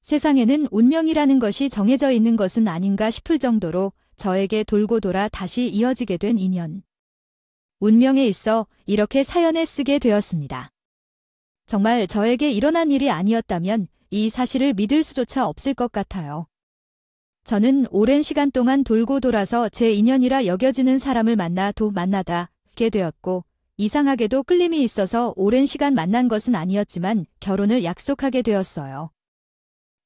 세상에는 운명이라는 것이 정해져 있는 것은 아닌가 싶을 정도로 저에게 돌고 돌아 다시 이어지게 된 인연. 운명에 있어 이렇게 사연에 쓰게 되었습니다. 정말 저에게 일어난 일이 아니었다면 이 사실을 믿을 수조차 없을 것 같아요. 저는 오랜 시간 동안 돌고 돌아서 제 인연이라 여겨지는 사람을 만나다 게 되었고, 이상하게도 끌림이 있어서 오랜 시간 만난 것은 아니었지만 결혼을 약속하게 되었어요.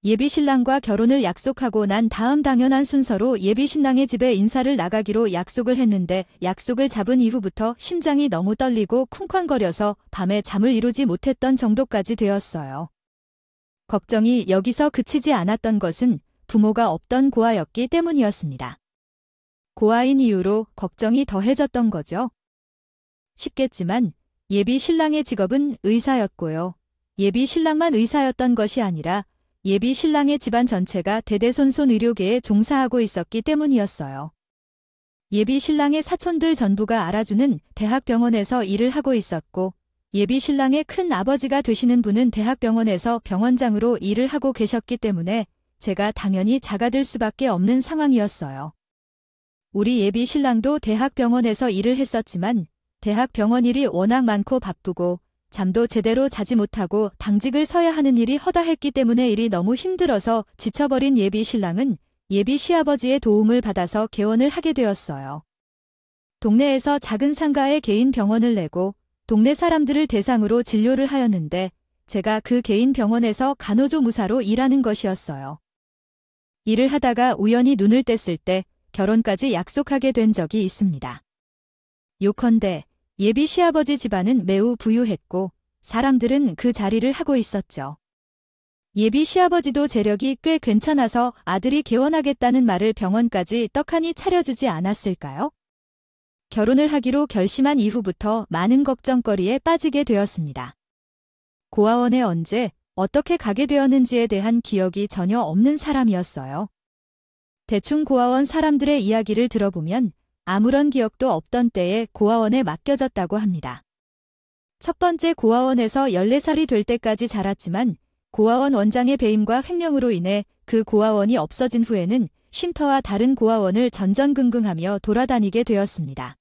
예비 신랑과 결혼을 약속하고 난 다음 당연한 순서로 예비 신랑의 집에 인사를 나가기로 약속을 했는데, 약속을 잡은 이후부터 심장이 너무 떨리고 쿵쾅거려서 밤에 잠을 이루지 못했던 정도까지 되었어요. 걱정이 여기서 그치지 않았던 것은 부모가 없던 고아였기 때문이었습니다. 고아인 이유로 걱정이 더해졌던 거죠. 쉽겠지만 예비 신랑의 직업은 의사였고요. 예비 신랑만 의사였던 것이 아니라 예비 신랑의 집안 전체가 대대손손 의료계에 종사하고 있었기 때문이었어요. 예비 신랑의 사촌들 전부가 알아주는 대학병원에서 일을 하고 있었고, 예비 신랑의 큰 아버지가 되시는 분은 대학병원에서 병원장으로 일을 하고 계셨기 때문에 제가 당연히 작아들 수밖에 없는 상황이었어요. 우리 예비 신랑도 대학병원에서 일을 했었지만 대학병원 일이 워낙 많고 바쁘고 잠도 제대로 자지 못하고 당직을 서야 하는 일이 허다했기 때문에 일이 너무 힘들어서 지쳐버린 예비 신랑은 예비 시아버지의 도움을 받아서 개원을 하게 되었어요. 동네에서 작은 상가에 개인 병원을 내고 동네 사람들을 대상으로 진료를 하였는데, 제가 그 개인 병원에서 간호조무사로 일하는 것이었어요. 일을 하다가 우연히 눈을 뗐을 때 결혼까지 약속하게 된 적이 있습니다. 요컨대 예비 시아버지 집안은 매우 부유했고 사람들은 그 자리를 하고 있었죠. 예비 시아버지도 재력이 꽤 괜찮아서 아들이 개원하겠다는 말을 병원까지 떡하니 차려주지 않았을까요? 결혼을 하기로 결심한 이후부터 많은 걱정거리에 빠지게 되었습니다. 고아원에 언제, 어떻게 가게 되었는지에 대한 기억이 전혀 없는 사람이었어요. 대충 고아원 사람들의 이야기를 들어보면 아무런 기억도 없던 때에 고아원에 맡겨졌다고 합니다. 첫 번째 고아원에서 14살이 될 때까지 자랐지만 고아원 원장의 배임과 횡령으로 인해 그 고아원이 없어진 후에는 쉼터와 다른 고아원을 전전긍긍하며 돌아다니게 되었습니다.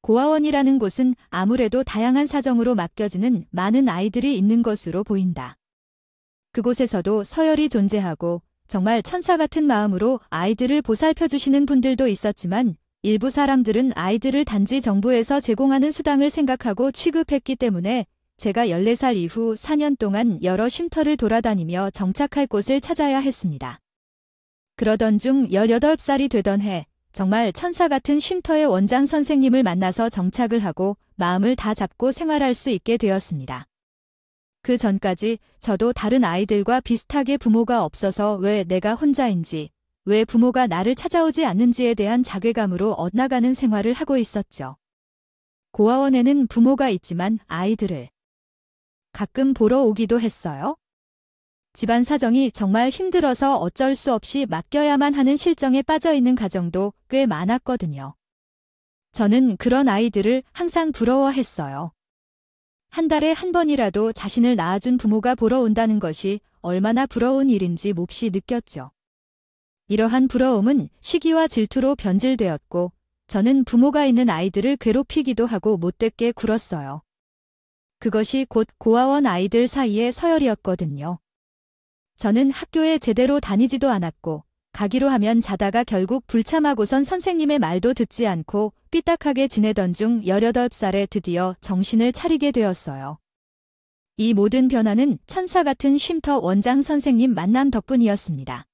고아원이라는 곳은 아무래도 다양한 사정으로 맡겨지는 많은 아이들이 있는 것으로 보인다. 그곳에서도 서열이 존재하고 정말 천사 같은 마음으로 아이들을 보살펴주시는 분들도 있었지만, 일부 사람들은 아이들을 단지 정부에서 제공하는 수당을 생각하고 취급했기 때문에 제가 14살 이후 4년 동안 여러 쉼터를 돌아다니며 정착할 곳을 찾아야 했습니다. 그러던 중 18살이 되던 해, 정말 천사 같은 쉼터의 원장 선생님을 만나서 정착을 하고 마음을 다 잡고 생활할 수 있게 되었습니다. 그 전까지 저도 다른 아이들과 비슷하게 부모가 없어서 왜 내가 혼자인지, 왜 부모가 나를 찾아오지 않는지에 대한 자괴감으로 엇나가는 생활을 하고 있었죠. 고아원에는 부모가 있지만 아이들을 가끔 보러 오기도 했어요. 집안 사정이 정말 힘들어서 어쩔 수 없이 맡겨야만 하는 실정에 빠져있는 가정도 꽤 많았거든요. 저는 그런 아이들을 항상 부러워했어요. 한 달에 한 번이라도 자신을 낳아준 부모가 보러 온다는 것이 얼마나 부러운 일인지 몹시 느꼈죠. 이러한 부러움은 시기와 질투로 변질되었고, 저는 부모가 있는 아이들을 괴롭히기도 하고 못되게 굴었어요. 그것이 곧 고아원 아이들 사이의 서열이었거든요. 저는 학교에 제대로 다니지도 않았고, 가기로 하면 자다가 결국 불참하고선 선생님의 말도 듣지 않고 삐딱하게 지내던 중 18살에 드디어 정신을 차리게 되었어요. 이 모든 변화는 천사 같은 쉼터 원장 선생님 만남 덕분이었습니다.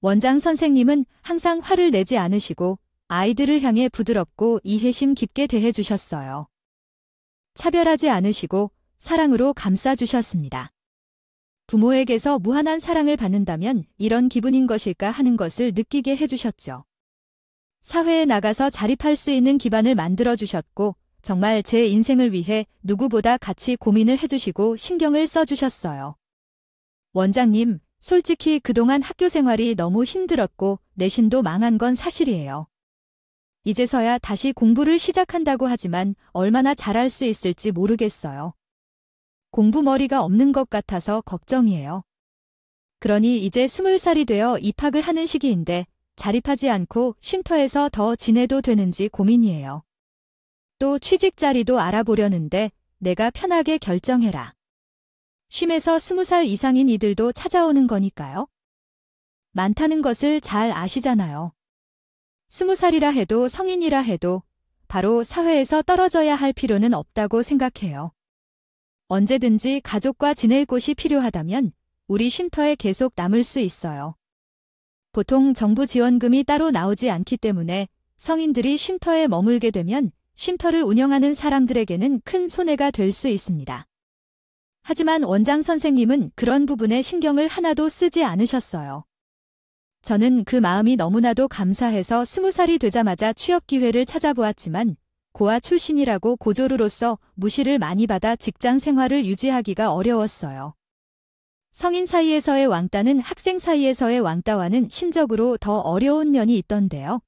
원장 선생님은 항상 화를 내지 않으시고 아이들을 향해 부드럽고 이해심 깊게 대해주셨어요. 차별하지 않으시고 사랑으로 감싸주셨습니다. 부모에게서 무한한 사랑을 받는다면 이런 기분인 것일까 하는 것을 느끼게 해주셨죠. 사회에 나가서 자립할 수 있는 기반을 만들어주셨고, 정말 제 인생을 위해 누구보다 같이 고민을 해주시고 신경을 써주셨어요. 원장님, 솔직히 그동안 학교 생활이 너무 힘들었고 내신도 망한 건 사실이에요. 이제서야 다시 공부를 시작한다고 하지만 얼마나 잘할 수 있을지 모르겠어요. 공부머리가 없는 것 같아서 걱정이에요. 그러니 이제 20살이 되어 입학을 하는 시기인데 자립하지 않고 쉼터에서 더 지내도 되는지 고민이에요. 또 취직 자리도 알아보려는데 내가 편하게 결정해라. 쉼에서 20살 이상인 이들도 찾아오는 거니까요. 많다는 것을 잘 아시잖아요. 20살이라 해도 성인이라 해도 바로 사회에서 떨어져야 할 필요는 없다고 생각해요. 언제든지 가족과 지낼 곳이 필요하다면 우리 쉼터에 계속 남을 수 있어요. 보통 정부 지원금이 따로 나오지 않기 때문에 성인들이 쉼터에 머물게 되면 쉼터를 운영하는 사람들에게는 큰 손해가 될 수 있습니다. 하지만 원장 선생님은 그런 부분에 신경을 하나도 쓰지 않으셨어요. 저는 그 마음이 너무나도 감사해서 20살이 되자마자 취업 기회를 찾아보았지만 고아 출신이라고 고졸으로서 무시를 많이 받아 직장 생활을 유지하기가 어려웠어요. 성인 사이에서의 왕따는 학생 사이에서의 왕따와는 심적으로 더 어려운 면이 있던데요.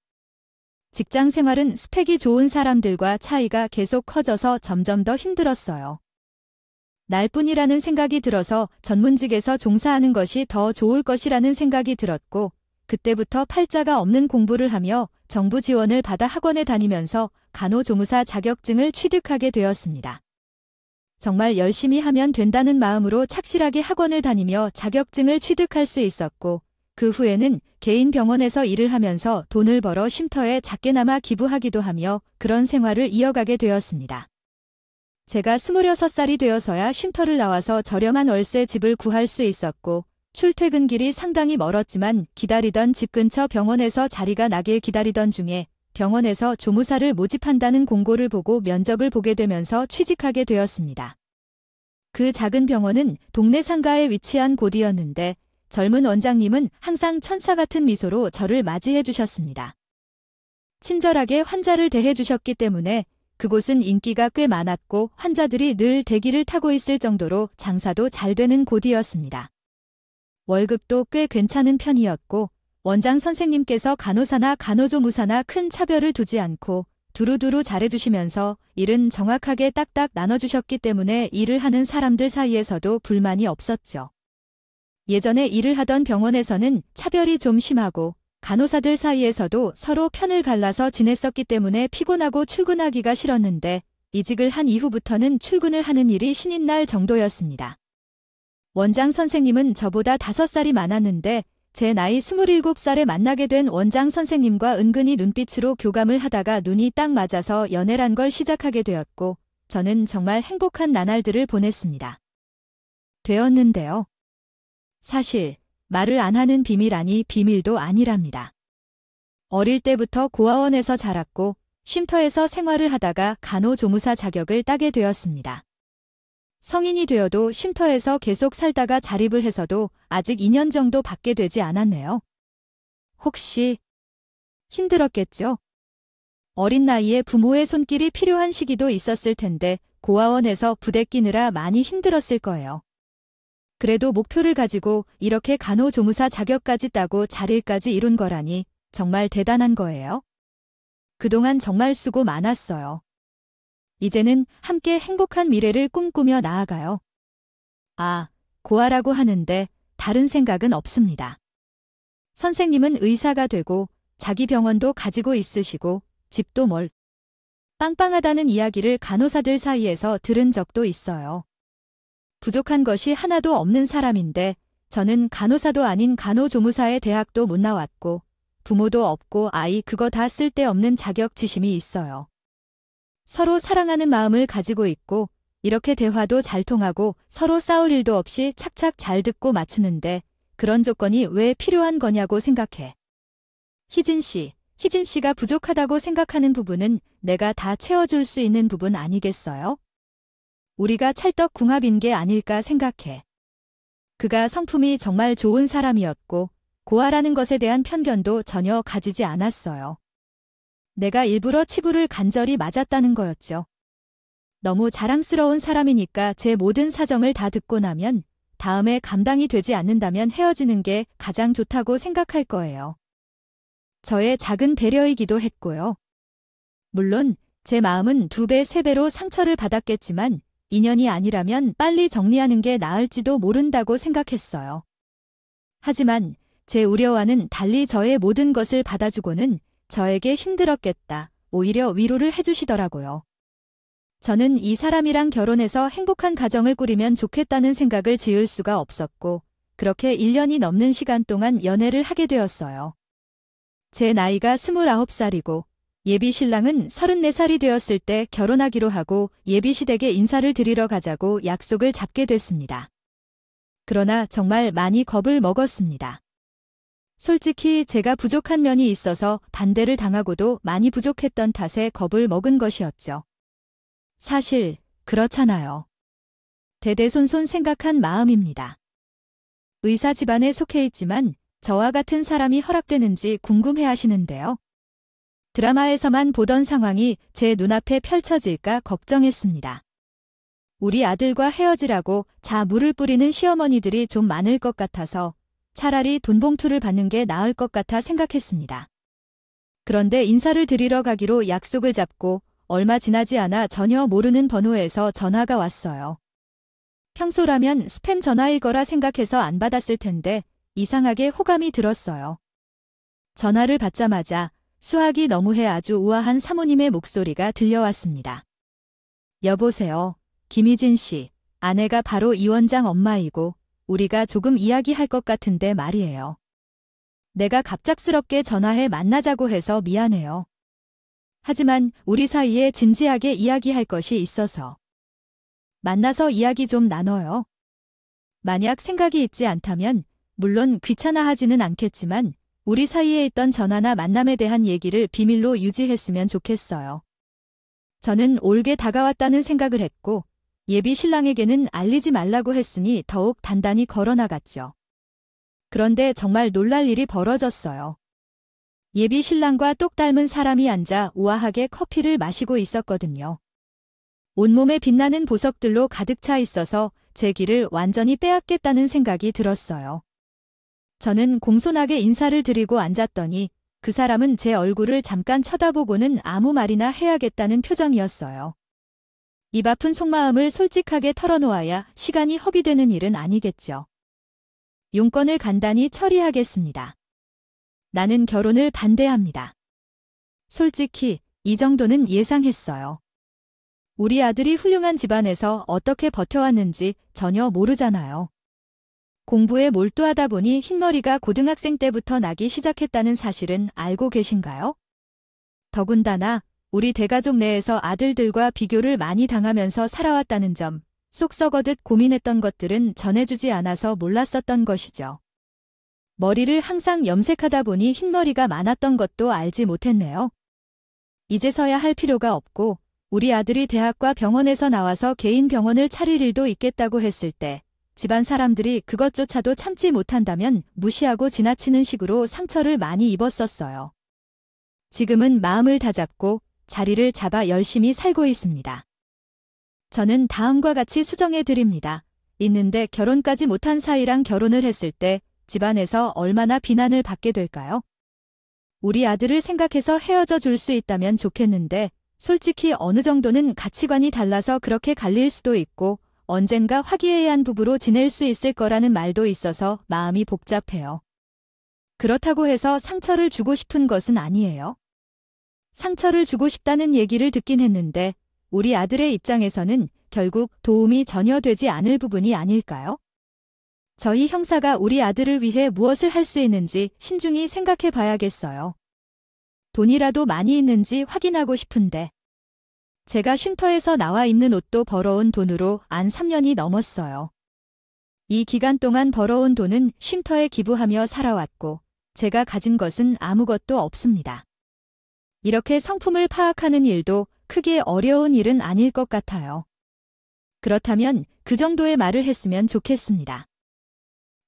직장 생활은 스펙이 좋은 사람들과 차이가 계속 커져서 점점 더 힘들었어요. 날뿐이라는 생각이 들어서 전문직에서 종사하는 것이 더 좋을 것이라는 생각이 들었고 그때부터 팔자가 없는 공부를 하며 정부 지원을 받아 학원에 다니면서 간호조무사 자격증을 취득하게 되었습니다. 정말 열심히 하면 된다는 마음으로 착실하게 학원을 다니며 자격증을 취득할 수 있었고 그 후에는 개인 병원에서 일을 하면서 돈을 벌어 쉼터에 작게나마 기부하기도 하며 그런 생활을 이어가게 되었습니다. 제가 26살이 되어서야 쉼터를 나와서 저렴한 월세 집을 구할 수 있었고 출퇴근길이 상당히 멀었지만 기다리던 집 근처 병원에서 자리가 나길 기다리던 중에 병원에서 조무사를 모집한다는 공고를 보고 면접을 보게 되면서 취직하게 되었습니다. 그 작은 병원은 동네 상가에 위치한 곳이었는데 젊은 원장님은 항상 천사 같은 미소로 저를 맞이해 주셨습니다. 친절하게 환자를 대해 주셨기 때문에 그곳은 인기가 꽤 많았고 환자들이 늘 대기를 타고 있을 정도로 장사도 잘 되는 곳이었습니다. 월급도 꽤 괜찮은 편이었고 원장 선생님께서 간호사나 간호조무사나 큰 차별을 두지 않고 두루두루 잘해주시면서 일은 정확하게 딱딱 나눠주셨기 때문에 일을 하는 사람들 사이에서도 불만이 없었죠. 예전에 일을 하던 병원에서는 차별이 좀 심하고 간호사들 사이에서도 서로 편을 갈라서 지냈었기 때문에 피곤하고 출근하기가 싫었는데 이직을 한 이후부터는 출근을 하는 일이 신인 날 정도였습니다. 원장 선생님은 저보다 5살이 많았는데 제 나이 27살에 만나게 된 원장 선생님과 은근히 눈빛으로 교감을 하다가 눈이 딱 맞아서 연애란 걸 시작하게 되었고 저는 정말 행복한 나날들을 보냈습니다. 되었는데요. 사실 말을 안 하는 비밀 아니 비밀도 아니랍니다. 어릴 때부터 고아원에서 자랐고 쉼터에서 생활을 하다가 간호조무사 자격을 따게 되었습니다. 성인이 되어도 쉼터에서 계속 살다가 자립을 해서도 아직 2년 정도 밖에 되지 않았네요. 혹시 힘들었겠죠? 어린 나이에 부모의 손길이 필요한 시기도 있었을 텐데 고아원에서 부대 끼느라 많이 힘들었을 거예요. 그래도 목표를 가지고 이렇게 간호조무사 자격까지 따고 자리까지 이룬 거라니 정말 대단한 거예요. 그동안 정말 수고 많았어요. 이제는 함께 행복한 미래를 꿈꾸며 나아가요. 아, 고아라고 하는데 다른 생각은 없습니다. 선생님은 의사가 되고 자기 병원도 가지고 있으시고 집도 빵빵하다는 이야기를 간호사들 사이에서 들은 적도 있어요. 부족한 것이 하나도 없는 사람인데 저는 간호사도 아닌 간호조무사의 대학도 못 나왔고 부모도 없고 아이 그거 다 쓸데없는 자격지심이 있어요. 서로 사랑하는 마음을 가지고 있고 이렇게 대화도 잘 통하고 서로 싸울 일도 없이 착착 잘 듣고 맞추는데 그런 조건이 왜 필요한 거냐고 생각해. 희진 씨가 부족하다고 생각하는 부분은 내가 다 채워줄 수 있는 부분 아니겠어요? 우리가 찰떡궁합인 게 아닐까 생각해. 그가 성품이 정말 좋은 사람이었고 고아라는 것에 대한 편견도 전혀 가지지 않았어요. 내가 일부러 치부를 간절히 맞았다는 거였죠. 너무 자랑스러운 사람이니까 제 모든 사정을 다 듣고 나면 다음에 감당이 되지 않는다면 헤어지는 게 가장 좋다고 생각할 거예요. 저의 작은 배려이기도 했고요. 물론 제 마음은 2배, 3배로 상처를 받았겠지만 인연이 아니라면 빨리 정리하는 게 나을지도 모른다고 생각했어요. 하지만 제 우려와는 달리 저의 모든 것을 받아주고는 저에게 힘들었겠다, 오히려 위로를 해주시더라고요. 저는 이 사람이랑 결혼해서 행복한 가정을 꾸리면 좋겠다는 생각을 지을 수가 없었고, 그렇게 1년이 넘는 시간 동안 연애를 하게 되었어요. 제 나이가 29살이고 예비 신랑은 34살이 되었을 때 결혼하기로 하고 예비 시댁에 인사를 드리러 가자고 약속을 잡게 됐습니다. 그러나 정말 많이 겁을 먹었습니다. 솔직히 제가 부족한 면이 있어서 반대를 당하고도 많이 부족했던 탓에 겁을 먹은 것이었죠. 사실 그렇잖아요. 대대손손 생각한 마음입니다. 의사 집안에 속해 있지만 저와 같은 사람이 허락되는지 궁금해하시는데요. 드라마에서만 보던 상황이 제 눈앞에 펼쳐질까 걱정했습니다. 우리 아들과 헤어지라고 자 물을 뿌리는 시어머니들이 좀 많을 것 같아서 차라리 돈봉투를 받는 게 나을 것 같아 생각했습니다. 그런데 인사를 드리러 가기로 약속을 잡고 얼마 지나지 않아 전혀 모르는 번호에서 전화가 왔어요. 평소라면 스팸 전화일 거라 생각해서 안 받았을 텐데 이상하게 호감이 들었어요. 전화를 받자마자 수학이 너무해 아주 우아한 사모님의 목소리가 들려왔습니다. 여보세요. 김희진 씨, 아내가 바로 이 원장 엄마이고 우리가 조금 이야기할 것 같은데 말이에요. 내가 갑작스럽게 전화해 만나자고 해서 미안해요. 하지만 우리 사이에 진지하게 이야기할 것이 있어서. 만나서 이야기 좀 나눠요. 만약 생각이 있지 않다면 물론 귀찮아하지는 않겠지만 우리 사이에 있던 전화나 만남에 대한 얘기를 비밀로 유지했으면 좋겠어요. 저는 올게 다가왔다는 생각을 했고 예비 신랑에게는 알리지 말라고 했으니 더욱 단단히 걸어나갔죠. 그런데 정말 놀랄 일이 벌어졌어요. 예비 신랑과 똑 닮은 사람이 앉아 우아하게 커피를 마시고 있었거든요. 온몸에 빛나는 보석들로 가득 차 있어서 제 길을 완전히 빼앗겠다는 생각이 들었어요. 저는 공손하게 인사를 드리고 앉았더니 그 사람은 제 얼굴을 잠깐 쳐다보고는 아무 말이나 해야겠다는 표정이었어요. 입 아픈 속마음을 솔직하게 털어놓아야 시간이 허비되는 일은 아니겠죠. 용건을 간단히 처리하겠습니다. 나는 결혼을 반대합니다. 솔직히 이 정도는 예상했어요. 우리 아들이 훌륭한 집안에서 어떻게 버텨왔는지 전혀 모르잖아요. 공부에 몰두하다 보니 흰머리가 고등학생 때부터 나기 시작했다는 사실은 알고 계신가요? 더군다나 우리 대가족 내에서 아들들과 비교를 많이 당하면서 살아왔다는 점, 속 썩어듯 고민했던 것들은 전해주지 않아서 몰랐었던 것이죠. 머리를 항상 염색하다 보니 흰머리가 많았던 것도 알지 못했네요. 이제서야 할 필요가 없고 우리 아들이 대학과 병원에서 나와서 개인 병원을 차릴 일도 있겠다고 했을 때 집안 사람들이 그것조차도 참지 못한다면 무시하고 지나치는 식으로 상처를 많이 입었었어요. 지금은 마음을 다잡고 자리를 잡아 열심히 살고 있습니다. 저는 다음과 같이 수정해 드립니다. 있는데 결혼까지 못한 사이랑 결혼을 했을 때 집안에서 얼마나 비난을 받게 될까요? 우리 아들을 생각해서 헤어져 줄 수 있다면 좋겠는데 솔직히 어느 정도는 가치관이 달라서 그렇게 갈릴 수도 있고 언젠가 화기애애한 부부로 지낼 수 있을 거라는 말도 있어서 마음이 복잡해요. 그렇다고 해서 상처를 주고 싶은 것은 아니에요. 상처를 주고 싶다는 얘기를 듣긴 했는데 우리 아들의 입장에서는 결국 도움이 전혀 되지 않을 부분이 아닐까요? 저희 형사가 우리 아들을 위해 무엇을 할 수 있는지 신중히 생각해 봐야겠어요. 돈이라도 많이 있는지 확인하고 싶은데. 제가 쉼터에서 나와 입는 옷도 벌어온 돈으로 안 3년이 넘었어요. 이 기간 동안 벌어온 돈은 쉼터에 기부하며 살아왔고 제가 가진 것은 아무것도 없습니다. 이렇게 성품을 파악하는 일도 크게 어려운 일은 아닐 것 같아요. 그렇다면 그 정도의 말을 했으면 좋겠습니다.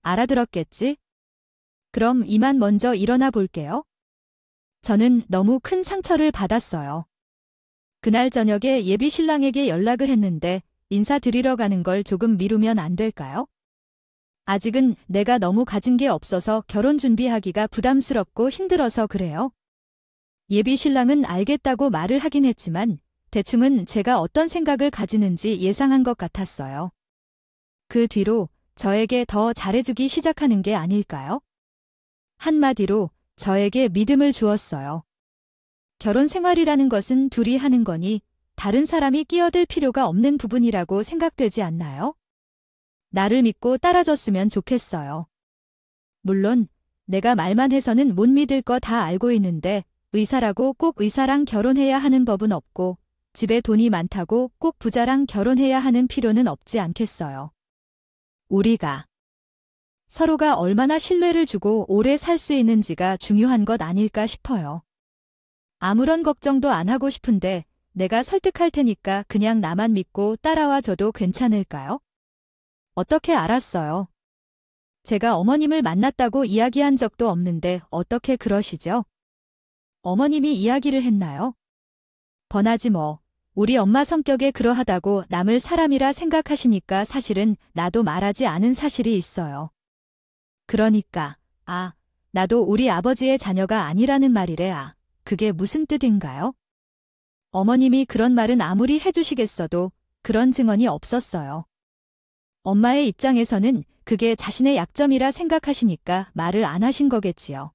알아들었겠지? 그럼 이만 먼저 일어나 볼게요. 저는 너무 큰 상처를 받았어요. 그날 저녁에 예비 신랑에게 연락을 했는데 인사드리러 가는 걸 조금 미루면 안 될까요? 아직은 내가 너무 가진 게 없어서 결혼 준비하기가 부담스럽고 힘들어서 그래요. 예비 신랑은 알겠다고 말을 하긴 했지만 대충은 제가 어떤 생각을 가지는지 예상한 것 같았어요. 그 뒤로 저에게 더 잘해주기 시작하는 게 아닐까요? 한마디로 저에게 믿음을 주었어요. 결혼 생활이라는 것은 둘이 하는 거니 다른 사람이 끼어들 필요가 없는 부분이라고 생각되지 않나요? 나를 믿고 따라줬으면 좋겠어요. 물론 내가 말만 해서는 못 믿을 거 다 알고 있는데 의사라고 꼭 의사랑 결혼해야 하는 법은 없고 집에 돈이 많다고 꼭 부자랑 결혼해야 하는 필요는 없지 않겠어요. 우리가 서로가 얼마나 신뢰를 주고 오래 살 수 있는지가 중요한 것 아닐까 싶어요. 아무런 걱정도 안 하고 싶은데 내가 설득할 테니까 그냥 나만 믿고 따라와 줘도 괜찮을까요? 어떻게 알았어요? 제가 어머님을 만났다고 이야기한 적도 없는데 어떻게 그러시죠? 어머님이 이야기를 했나요? 번하지 뭐. 우리 엄마 성격에 그러하다고 남을 사람이라 생각하시니까 사실은 나도 말하지 않은 사실이 있어요. 그러니까, 나도 우리 아버지의 자녀가 아니라는 말이래. 그게 무슨 뜻인가요? 어머님이 그런 말은 아무리 해주시겠어도 그런 증언이 없었어요. 엄마의 입장에서는 그게 자신의 약점이라 생각하시니까 말을 안 하신 거겠지요.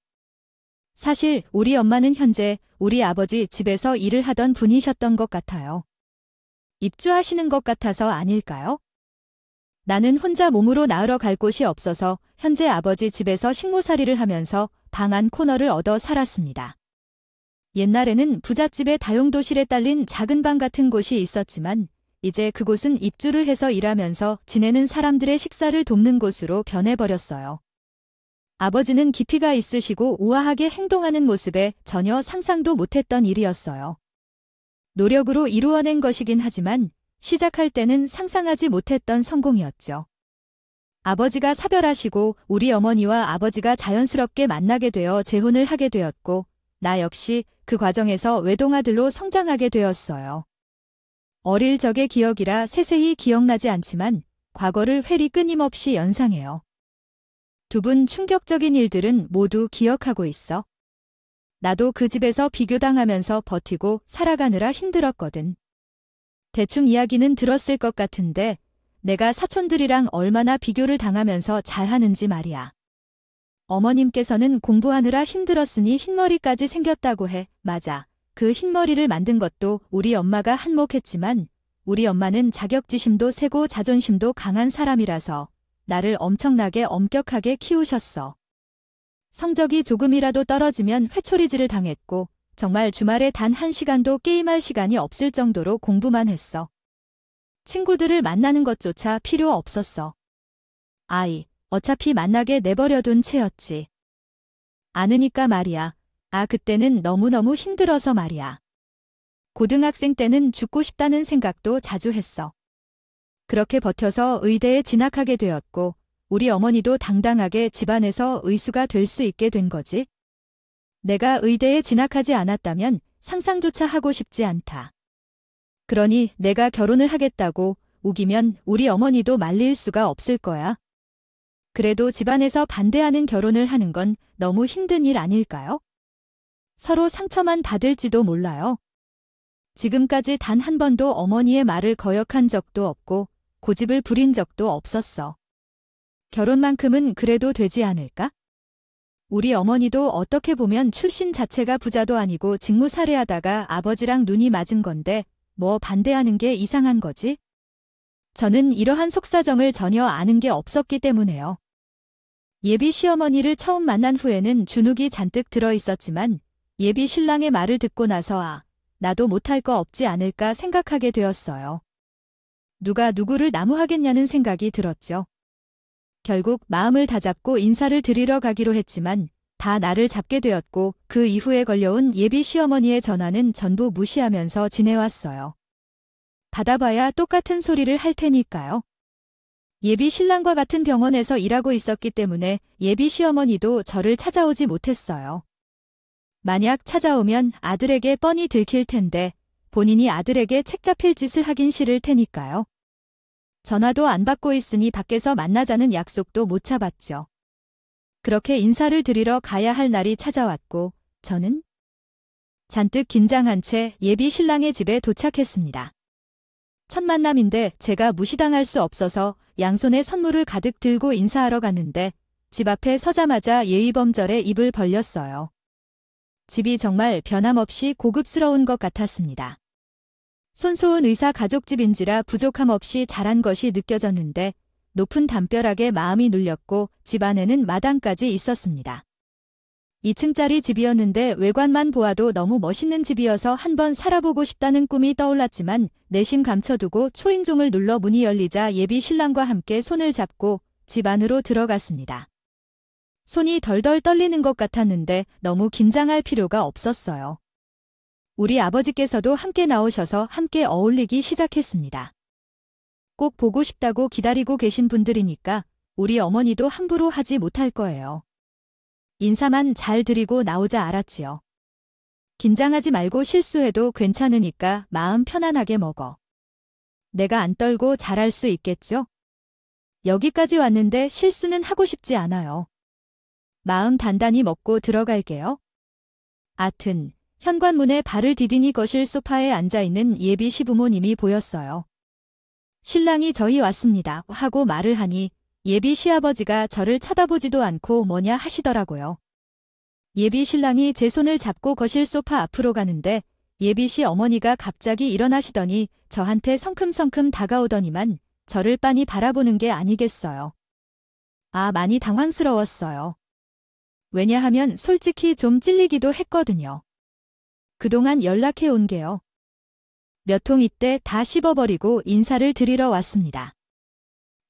사실 우리 엄마는 현재 우리 아버지 집에서 일을 하던 분이셨던 것 같아요. 입주하시는 것 같아서 아닐까요? 나는 혼자 몸으로 나으러 갈 곳이 없어서 현재 아버지 집에서 식모살이를 하면서 방 안 코너를 얻어 살았습니다. 옛날에는 부잣집의 다용도실에 딸린 작은 방 같은 곳이 있었지만 이제 그곳은 입주를 해서 일하면서 지내는 사람들의 식사를 돕는 곳으로 변해버렸어요. 아버지는 깊이가 있으시고 우아하게 행동하는 모습에 전혀 상상도 못했던 일이었어요. 노력으로 이루어낸 것이긴 하지만 시작할 때는 상상하지 못했던 성공이었죠. 아버지가 사별하시고 우리 어머니와 아버지가 자연스럽게 만나게 되어 재혼을 하게 되었고 나 역시 그 과정에서 외동아들로 성장하게 되었어요. 어릴 적의 기억이라 세세히 기억나지 않지만 과거를 회리 끊임없이 연상해요. 두 분 충격적인 일들은 모두 기억하고 있어. 나도 그 집에서 비교당하면서 버티고 살아가느라 힘들었거든. 대충 이야기는 들었을 것 같은데 내가 사촌들이랑 얼마나 비교를 당하면서 잘하는지 말이야. 어머님께서는 공부하느라 힘들었으니 흰머리까지 생겼다고 해. 맞아. 그 흰머리를 만든 것도 우리 엄마가 한몫했지만 우리 엄마는 자격지심도 세고 자존심도 강한 사람이라서 나를 엄청나게 엄격하게 키우셨어. 성적이 조금이라도 떨어지면 회초리질을 당했고 정말 주말에 단 1시간도 게임할 시간이 없을 정도로 공부만 했어. 친구들을 만나는 것조차 필요 없었어. 어차피 만나게 내버려둔 채였지. 아느니까 말이야. 그때는 너무너무 힘들어서 말이야. 고등학생 때는 죽고 싶다는 생각도 자주 했어. 그렇게 버텨서 의대에 진학하게 되었고 우리 어머니도 당당하게 집안에서 의수가 될 수 있게 된 거지. 내가 의대에 진학하지 않았다면 상상조차 하고 싶지 않다. 그러니 내가 결혼을 하겠다고 우기면 우리 어머니도 말릴 수가 없을 거야. 그래도 집안에서 반대하는 결혼을 하는 건 너무 힘든 일 아닐까요? 서로 상처만 받을지도 몰라요. 지금까지 단 한 번도 어머니의 말을 거역한 적도 없고 고집을 부린 적도 없었어. 결혼만큼은 그래도 되지 않을까? 우리 어머니도 어떻게 보면 출신 자체가 부자도 아니고 직무살이하다가 아버지랑 눈이 맞은 건데 뭐 반대하는 게 이상한 거지? 저는 이러한 속사정을 전혀 아는 게 없었기 때문에요. 예비 시어머니를 처음 만난 후에는 주눅이 잔뜩 들어있었지만 예비 신랑의 말을 듣고 나서 나도 못할 거 없지 않을까 생각하게 되었어요. 누가 누구를 나무하겠냐는 생각이 들었죠. 결국 마음을 다잡고 인사를 드리러 가기로 했지만 다 나를 잡게 되었고 그 이후에 걸려온 예비 시어머니의 전화는 전부 무시하면서 지내왔어요. 받아봐야 똑같은 소리를 할 테니까요. 예비 신랑과 같은 병원에서 일하고 있었기 때문에 예비 시어머니도 저를 찾아오지 못했어요. 만약 찾아오면 아들에게 뻔히 들킬 텐데 본인이 아들에게 책 잡힐 짓을 하긴 싫을 테니까요. 전화도 안 받고 있으니 밖에서 만나자는 약속도 못 잡았죠. 그렇게 인사를 드리러 가야 할 날이 찾아왔고 저는 잔뜩 긴장한 채 예비 신랑의 집에 도착했습니다. 첫 만남인데 제가 무시당할 수 없어서 양손에 선물을 가득 들고 인사하러 갔는데 집 앞에 서자마자 예의범절에 입을 벌렸어요. 집이 정말 변함없이 고급스러운 것 같았습니다. 손소은 의사 가족집인지라 부족함 없이 잘한 것이 느껴졌는데 높은 담벼락에 마음이 눌렸고 집 안에는 마당까지 있었습니다. 2층짜리 집이었는데 외관만 보아도 너무 멋있는 집이어서 한번 살아보고 싶다는 꿈이 떠올랐지만 내심 감춰두고 초인종을 눌러 문이 열리자 예비 신랑과 함께 손을 잡고 집 안으로 들어갔습니다. 손이 덜덜 떨리는 것 같았는데 너무 긴장할 필요가 없었어요. 우리 아버지께서도 함께 나오셔서 함께 어울리기 시작했습니다. 꼭 보고 싶다고 기다리고 계신 분들이니까 우리 어머니도 함부로 하지 못할 거예요. 인사만 잘 드리고 나오자 알았지요. 긴장하지 말고 실수해도 괜찮으니까 마음 편안하게 먹어. 내가 안 떨고 잘할 수 있겠죠? 여기까지 왔는데 실수는 하고 싶지 않아요. 마음 단단히 먹고 들어갈게요. 아튼 현관문에 발을 디디니 거실 소파에 앉아있는 예비 시부모님이 보였어요. 신랑이 저희 왔습니다 하고 말을 하니 예비 시아버지가 저를 쳐다보지도 않고 뭐냐 하시더라고요. 예비 신랑이 제 손을 잡고 거실 소파 앞으로 가는데 예비 시 어머니가 갑자기 일어나시더니 저한테 성큼성큼 다가오더니만 저를 빤히 바라보는 게 아니겠어요. 많이 당황스러웠어요. 왜냐하면 솔직히 좀 찔리기도 했거든요. 그동안 연락해 온 게요. 몇 통 이때 다 씹어버리고 인사를 드리러 왔습니다.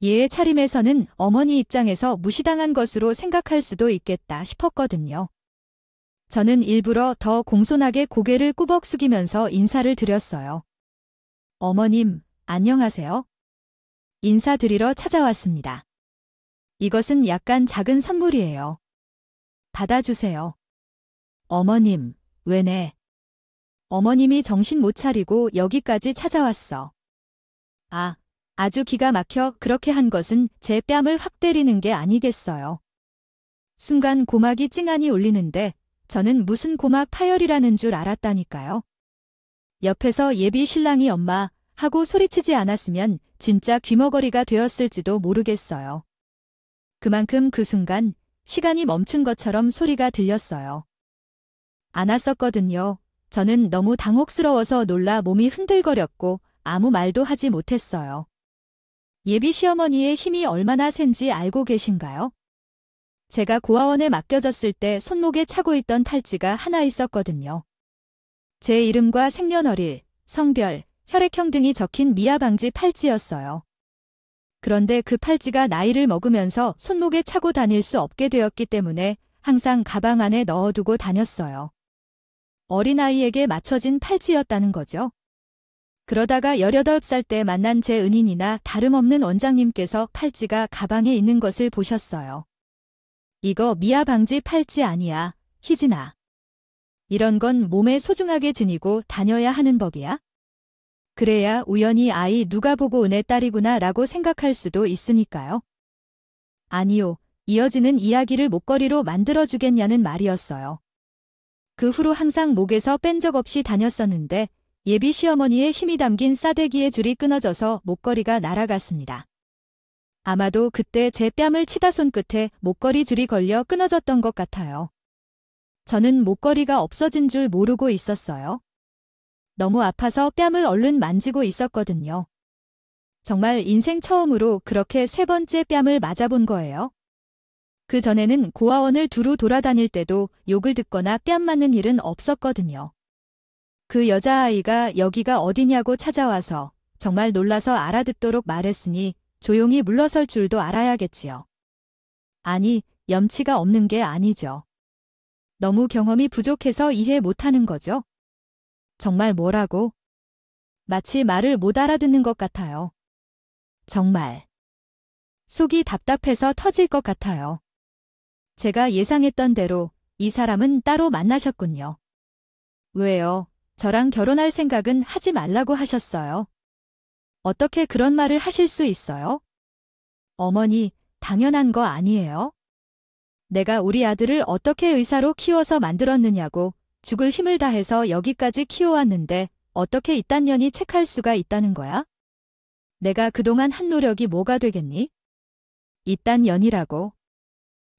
예의 차림에서는 어머니 입장에서 무시당한 것으로 생각할 수도 있겠다 싶었거든요. 저는 일부러 더 공손하게 고개를 꾸벅 숙이면서 인사를 드렸어요. 어머님, 안녕하세요. 인사드리러 찾아왔습니다. 이것은 약간 작은 선물이에요. 받아주세요. 어머님, 왜네? 어머님이 정신 못 차리고 여기까지 찾아왔어. 아주 기가 막혀 그렇게 한 것은 제 뺨을 확 때리는 게 아니겠어요. 순간 고막이 찡하니 울리는데 저는 무슨 고막 파열이라는 줄 알았다니까요. 옆에서 예비 신랑이 엄마 하고 소리치지 않았으면 진짜 귀머거리가 되었을지도 모르겠어요. 그만큼 그 순간 시간이 멈춘 것처럼 소리가 들렸어요. 안 왔었거든요. 저는 너무 당혹스러워서 놀라 몸이 흔들거렸고 아무 말도 하지 못했어요. 예비 시어머니의 힘이 얼마나 센지 알고 계신가요? 제가 고아원에 맡겨졌을 때 손목에 차고 있던 팔찌가 하나 있었거든요. 제 이름과 생년월일, 성별, 혈액형 등이 적힌 미아방지 팔찌였어요. 그런데 그 팔찌가 나이를 먹으면서 손목에 차고 다닐 수 없게 되었기 때문에 항상 가방 안에 넣어두고 다녔어요. 어린아이에게 맞춰진 팔찌였다는 거죠. 그러다가 18살 때 만난 제 은인이나 다름없는 원장님께서 팔찌가 가방에 있는 것을 보셨어요. 이거 미아 방지 팔찌 아니야, 희진아. 이런 건 몸에 소중하게 지니고 다녀야 하는 법이야? 그래야 우연히 아이 누가 보고 은혜 딸이구나 라고 생각할 수도 있으니까요. 아니요, 이어지는 이야기를 목걸이로 만들어주겠냐는 말이었어요. 그 후로 항상 목에서 뺀 적 없이 다녔었는데 예비 시어머니의 힘이 담긴 싸대기의 줄이 끊어져서 목걸이가 날아갔습니다. 아마도 그때 제 뺨을 치다 손끝에 목걸이 줄이 걸려 끊어졌던 것 같아요. 저는 목걸이가 없어진 줄 모르고 있었어요. 너무 아파서 뺨을 얼른 만지고 있었거든요. 정말 인생 처음으로 그렇게 3번째 뺨을 맞아본 거예요. 그 전에는 고아원을 두루 돌아다닐 때도 욕을 듣거나 뺨 맞는 일은 없었거든요. 그 여자아이가 여기가 어디냐고 찾아와서 정말 놀라서 알아듣도록 말했으니 조용히 물러설 줄도 알아야겠지요. 아니, 염치가 없는 게 아니죠. 너무 경험이 부족해서 이해 못하는 거죠. 정말 뭐라고? 마치 말을 못 알아듣는 것 같아요. 정말. 속이 답답해서 터질 것 같아요. 제가 예상했던 대로 이 사람은 따로 만나셨군요. 왜요? 저랑 결혼할 생각은 하지 말라고 하셨어요. 어떻게 그런 말을 하실 수 있어요? 어머니, 당연한 거 아니에요? 내가 우리 아들을 어떻게 의사로 키워서 만들었느냐고 죽을 힘을 다해서 여기까지 키워왔는데 어떻게 이딴 년이 책할 수가 있다는 거야? 내가 그동안 한 노력이 뭐가 되겠니? 이딴 연이라고.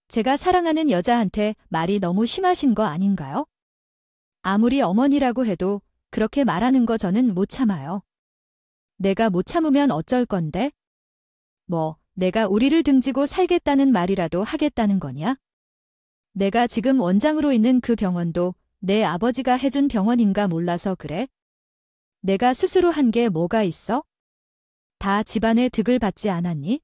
제가 사랑하는 여자한테 말이 너무 심하신 거 아닌가요? 아무리 어머니라고 해도 그렇게 말하는 거 저는 못 참아요. 내가 못 참으면 어쩔 건데? 뭐, 내가 우리를 등지고 살겠다는 말이라도 하겠다는 거냐? 내가 지금 원장으로 있는 그 병원도 내 아버지가 해준 병원인가 몰라서 그래? 내가 스스로 한 게 뭐가 있어? 다 집안의 득을 받지 않았니?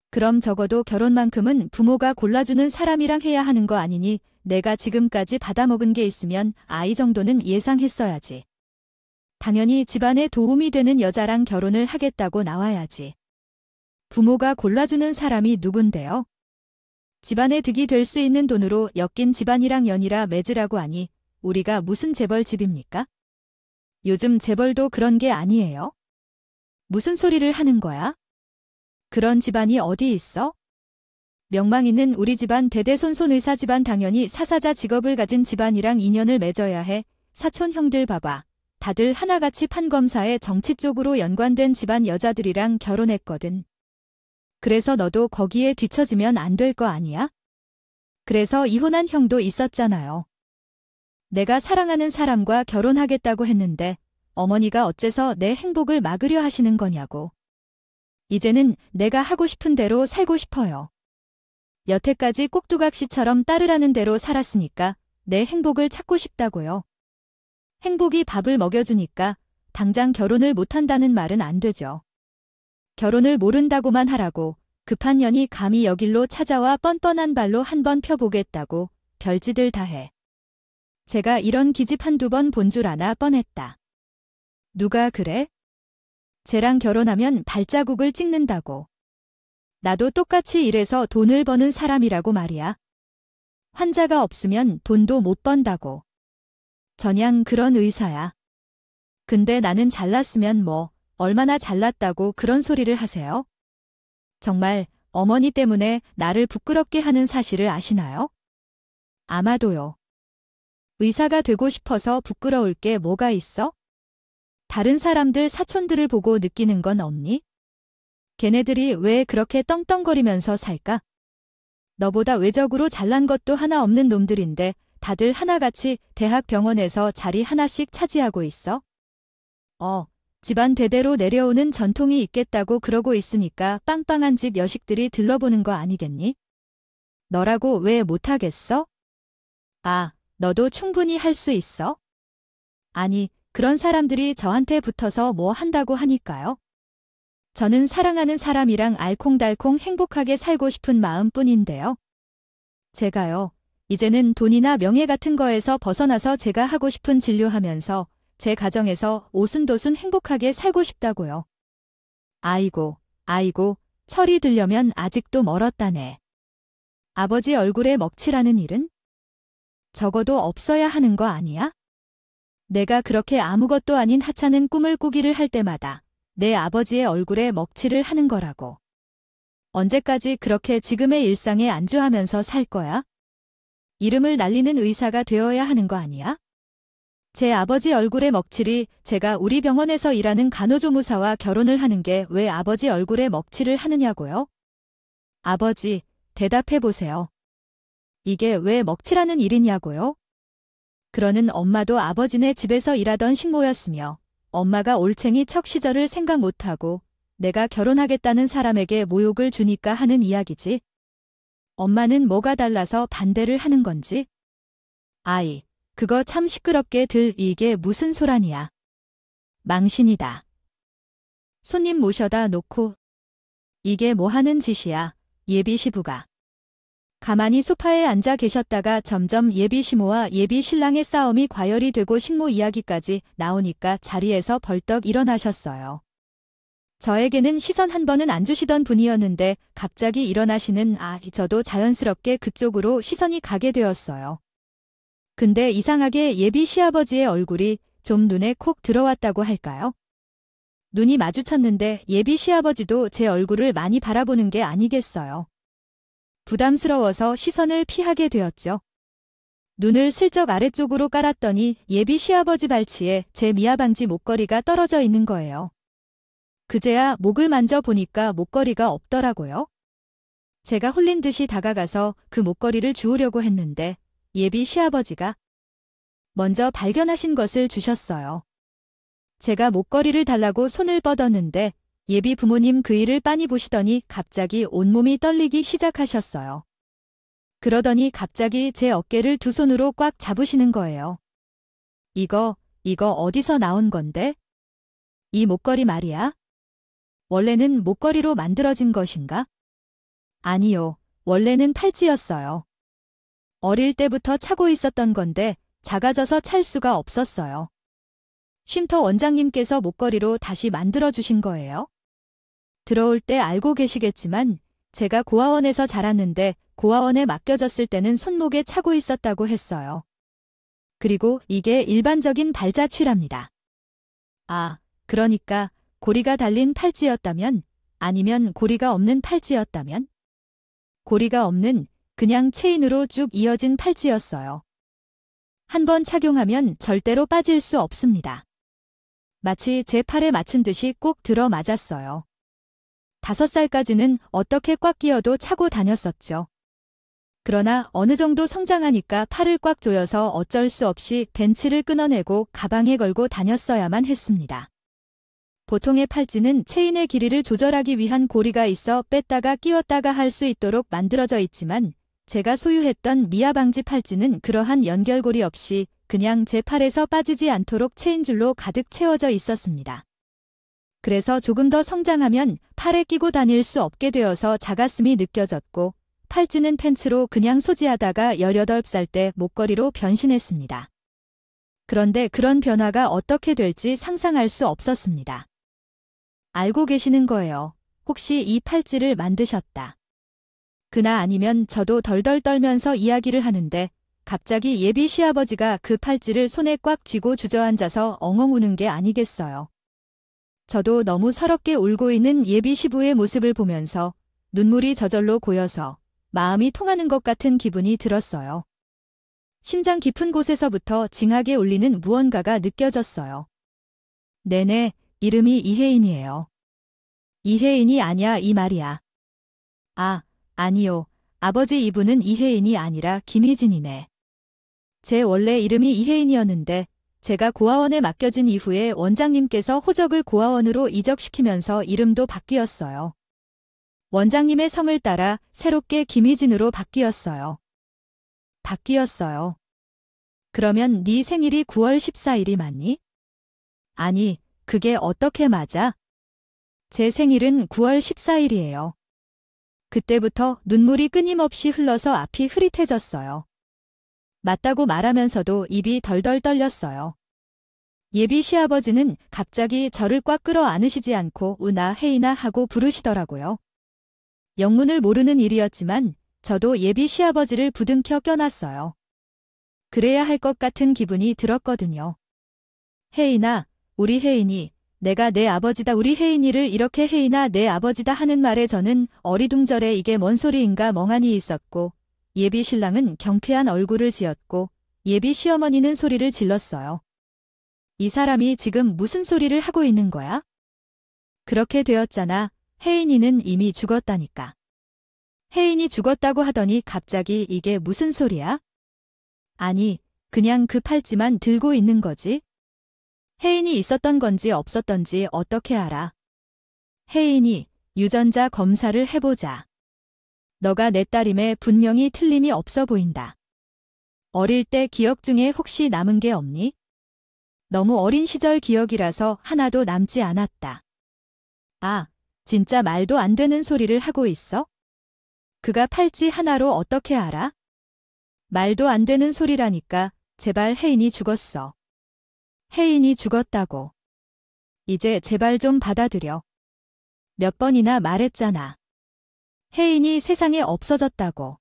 그럼 적어도 결혼만큼은 부모가 골라주는 사람이랑 해야 하는 거 아니니 내가 지금까지 받아먹은 게 있으면 아이 정도는 예상했어야지. 당연히 집안에 도움이 되는 여자랑 결혼을 하겠다고 나와야지. 부모가 골라주는 사람이 누군데요? 집안에 득이 될 수 있는 돈으로 엮인 집안이랑 연이라 맺으라고 하니 우리가 무슨 재벌집입니까? 요즘 재벌도 그런 게 아니에요. 무슨 소리를 하는 거야? 그런 집안이 어디 있어? 명망 있는 우리 집안 대대손손 의사 집안 당연히 사사자 직업을 가진 집안이랑 인연을 맺어야 해. 사촌 형들 봐봐. 다들 하나같이 판검사에 정치 쪽으로 연관된 집안 여자들이랑 결혼했거든. 그래서 너도 거기에 뒤처지면 안 될 거 아니야? 그래서 이혼한 형도 있었잖아요. 내가 사랑하는 사람과 결혼하겠다고 했는데 어머니가 어째서 내 행복을 막으려 하시는 거냐고. 이제는 내가 하고 싶은 대로 살고 싶어요. 여태까지 꼭두각시처럼 따르라는 대로 살았으니까 내 행복을 찾고 싶다고요. 행복이 밥을 먹여주니까 당장 결혼을 못한다는 말은 안 되죠. 결혼을 모른다고만 하라고 급한 년이 감히 여길로 찾아와 뻔뻔한 발로 한번 펴보겠다고 별짓을 다 해. 제가 이런 기집 한두 번 본 줄 아나 뻔했다. 누가 그래? 쟤랑 결혼하면 발자국을 찍는다고. 나도 똑같이 일해서 돈을 버는 사람이라고 말이야. 환자가 없으면 돈도 못 번다고. 전향 그런 의사야. 근데 나는 잘났으면 뭐 얼마나 잘났다고 그런 소리를 하세요? 정말 어머니 때문에 나를 부끄럽게 하는 사실을 아시나요? 아마도요. 의사가 되고 싶어서 부끄러울 게 뭐가 있어? 다른 사람들 사촌들을 보고 느끼는 건 없니? 걔네들이 왜 그렇게 떵떵거리면서 살까? 너보다 외적으로 잘난 것도 하나 없는 놈들인데 다들 하나같이 대학 병원에서 자리 하나씩 차지하고 있어? 집안 대대로 내려오는 전통이 있겠다고 그러고 있으니까 빵빵한 집 여식들이 들러보는 거 아니겠니? 너라고 왜 못하겠어? 아, 너도 충분히 할 수 있어? 아니, 그런 사람들이 저한테 붙어서 뭐 한다고 하니까요. 저는 사랑하는 사람이랑 알콩달콩 행복하게 살고 싶은 마음뿐인데요. 제가요, 이제는 돈이나 명예 같은 거에서 벗어나서 제가 하고 싶은 진료하면서 제 가정에서 오순도순 행복하게 살고 싶다고요. 아이고, 철이 들려면 아직도 멀었다네. 아버지 얼굴에 먹칠하는 일은? 적어도 없어야 하는 거 아니야? 내가 그렇게 아무것도 아닌 하찮은 꿈을 꾸기를 할 때마다 내 아버지의 얼굴에 먹칠을 하는 거라고. 언제까지 그렇게 지금의 일상에 안주하면서 살 거야? 이름을 날리는 의사가 되어야 하는 거 아니야? 제 아버지 얼굴에 먹칠이 제가 우리 병원에서 일하는 간호조무사와 결혼을 하는 게 왜 아버지 얼굴에 먹칠을 하느냐고요? 아버지, 대답해 보세요. 이게 왜 먹칠하는 일이냐고요? 그러는 엄마도 아버지네 집에서 일하던 식모였으며 엄마가 올챙이 척 시절을 생각 못하고 내가 결혼하겠다는 사람에게 모욕을 주니까 하는 이야기지. 엄마는 뭐가 달라서 반대를 하는 건지. 아이, 그거 참 시끄럽게 이게 무슨 소란이야. 망신이다. 손님 모셔다 놓고 이게 뭐 하는 짓이야, 예비 시부가. 가만히 소파에 앉아 계셨다가 점점 예비 시모와 예비 신랑의 싸움이 과열이 되고 식모 이야기까지 나오니까 자리에서 벌떡 일어나셨어요. 저에게는 시선 한 번은 안 주시던 분이었는데 갑자기 일어나시는 저도 자연스럽게 그쪽으로 시선이 가게 되었어요. 근데 이상하게 예비 시아버지의 얼굴이 좀 눈에 콕 들어왔다고 할까요? 눈이 마주쳤는데 예비 시아버지도 제 얼굴을 많이 바라보는 게 아니겠어요. 부담스러워서 시선을 피하게 되었죠. 눈을 슬쩍 아래쪽으로 깔았더니 예비 시아버지 발치에 제 미아방지 목걸이가 떨어져 있는 거예요. 그제야 목을 만져보니까 목걸이가 없더라고요. 제가 홀린 듯이 다가가서 그 목걸이를 주우려고 했는데 예비 시아버지가 먼저 발견하신 것을 주셨어요. 제가 목걸이를 달라고 손을 뻗었는데 예비 부모님 그 일을 빤히 보시더니 갑자기 온몸이 떨리기 시작하셨어요. 그러더니 갑자기 제 어깨를 두 손으로 꽉 잡으시는 거예요. 이거 어디서 나온 건데? 이 목걸이 말이야? 원래는 목걸이로 만들어진 것인가? 아니요, 원래는 팔찌였어요. 어릴 때부터 차고 있었던 건데 작아져서 찰 수가 없었어요. 쉼터 원장님께서 목걸이로 다시 만들어주신 거예요. 들어올 때 알고 계시겠지만 제가 고아원에서 자랐는데 고아원에 맡겨졌을 때는 손목에 차고 있었다고 했어요. 그리고 이게 일반적인 발자취랍니다. 아, 그러니까 고리가 달린 팔찌였다면 아니면 고리가 없는 팔찌였다면? 고리가 없는 그냥 체인으로 쭉 이어진 팔찌였어요. 한번 착용하면 절대로 빠질 수 없습니다. 마치 제 팔에 맞춘 듯이 꼭 들어 맞았어요. 5살까지는 어떻게 꽉 끼어도 차고 다녔었죠. 그러나 어느 정도 성장하니까 팔을 꽉 조여서 어쩔 수 없이 벤치를 끊어내고 가방에 걸고 다녔어야만 했습니다. 보통의 팔찌는 체인의 길이를 조절하기 위한 고리가 있어 뺐다가 끼웠다가 할 수 있도록 만들어져 있지만 제가 소유했던 미아방지 팔찌는 그러한 연결고리 없이 그냥 제 팔에서 빠지지 않도록 체인줄로 가득 채워져 있었습니다. 그래서 조금 더 성장하면 팔에 끼고 다닐 수 없게 되어서 작았음이 느껴졌고 팔찌는 팬츠로 그냥 소지하다가 18살 때 목걸이로 변신했습니다. 그런데 그런 변화가 어떻게 될지 상상할 수 없었습니다. 알고 계시는 거예요. 혹시 이 팔찌를 만드셨다. 그나 아니면 저도 덜덜 떨면서 이야기를 하는데 갑자기 예비 시아버지가 그 팔찌를 손에 꽉 쥐고 주저앉아서 엉엉 우는 게 아니겠어요. 저도 너무 서럽게 울고 있는 예비 시부의 모습을 보면서 눈물이 저절로 고여서 마음이 통하는 것 같은 기분이 들었어요. 심장 깊은 곳에서부터 징하게 울리는 무언가가 느껴졌어요. 네네, 이름이 이혜인이에요. 이혜인이 아냐 이 말이야. 아, 아니요. 아버지 이분은 이혜인이 아니라 김희진이네. 제 원래 이름이 이혜인이었는데 제가 고아원에 맡겨진 이후에 원장님께서 호적을 고아원으로 이적시키면서 이름도 바뀌었어요. 원장님의 성을 따라 새롭게 김희진으로 바뀌었어요. 그러면 네 생일이 9월 14일이 맞니? 아니, 그게 어떻게 맞아? 제 생일은 9월 14일이에요. 그때부터 눈물이 끊임없이 흘러서 앞이 흐릿해졌어요. 맞다고 말하면서도 입이 덜덜 떨렸어요. 예비 시아버지는 갑자기 저를 꽉 끌어안으시지 않고 우나 혜인아 하고 부르시더라고요. 영문을 모르는 일이었지만 저도 예비 시아버지를 부둥켜 껴놨어요. 그래야 할 것 같은 기분이 들었거든요. 혜인아, 우리 혜인이, 내가 내 아버지다 우리 혜인이를 이렇게 혜인아 내 아버지다 하는 말에 저는 어리둥절해 이게 뭔 소리인가 멍하니 있었고 예비 신랑은 경쾌한 얼굴을 지었고 예비 시어머니는 소리를 질렀어요. 이 사람이 지금 무슨 소리를 하고 있는 거야? 그렇게 되었잖아. 혜인이는 이미 죽었다니까. 혜인이 죽었다고 하더니 갑자기 이게 무슨 소리야? 아니, 그냥 그 팔찌만 들고 있는 거지. 혜인이 있었던 건지 없었던지 어떻게 알아? 혜인이, 유전자 검사를 해보자. 너가 내 딸임에 분명히 틀림이 없어 보인다. 어릴 때 기억 중에 혹시 남은 게 없니? 너무 어린 시절 기억이라서 하나도 남지 않았다. 아, 진짜 말도 안 되는 소리를 하고 있어? 그가 팔찌 하나로 어떻게 알아? 말도 안 되는 소리라니까. 제발 혜인이 죽었어. 혜인이 죽었다고. 이제 제발 좀 받아들여. 몇 번이나 말했잖아. 혜인이 세상에 없어졌다고.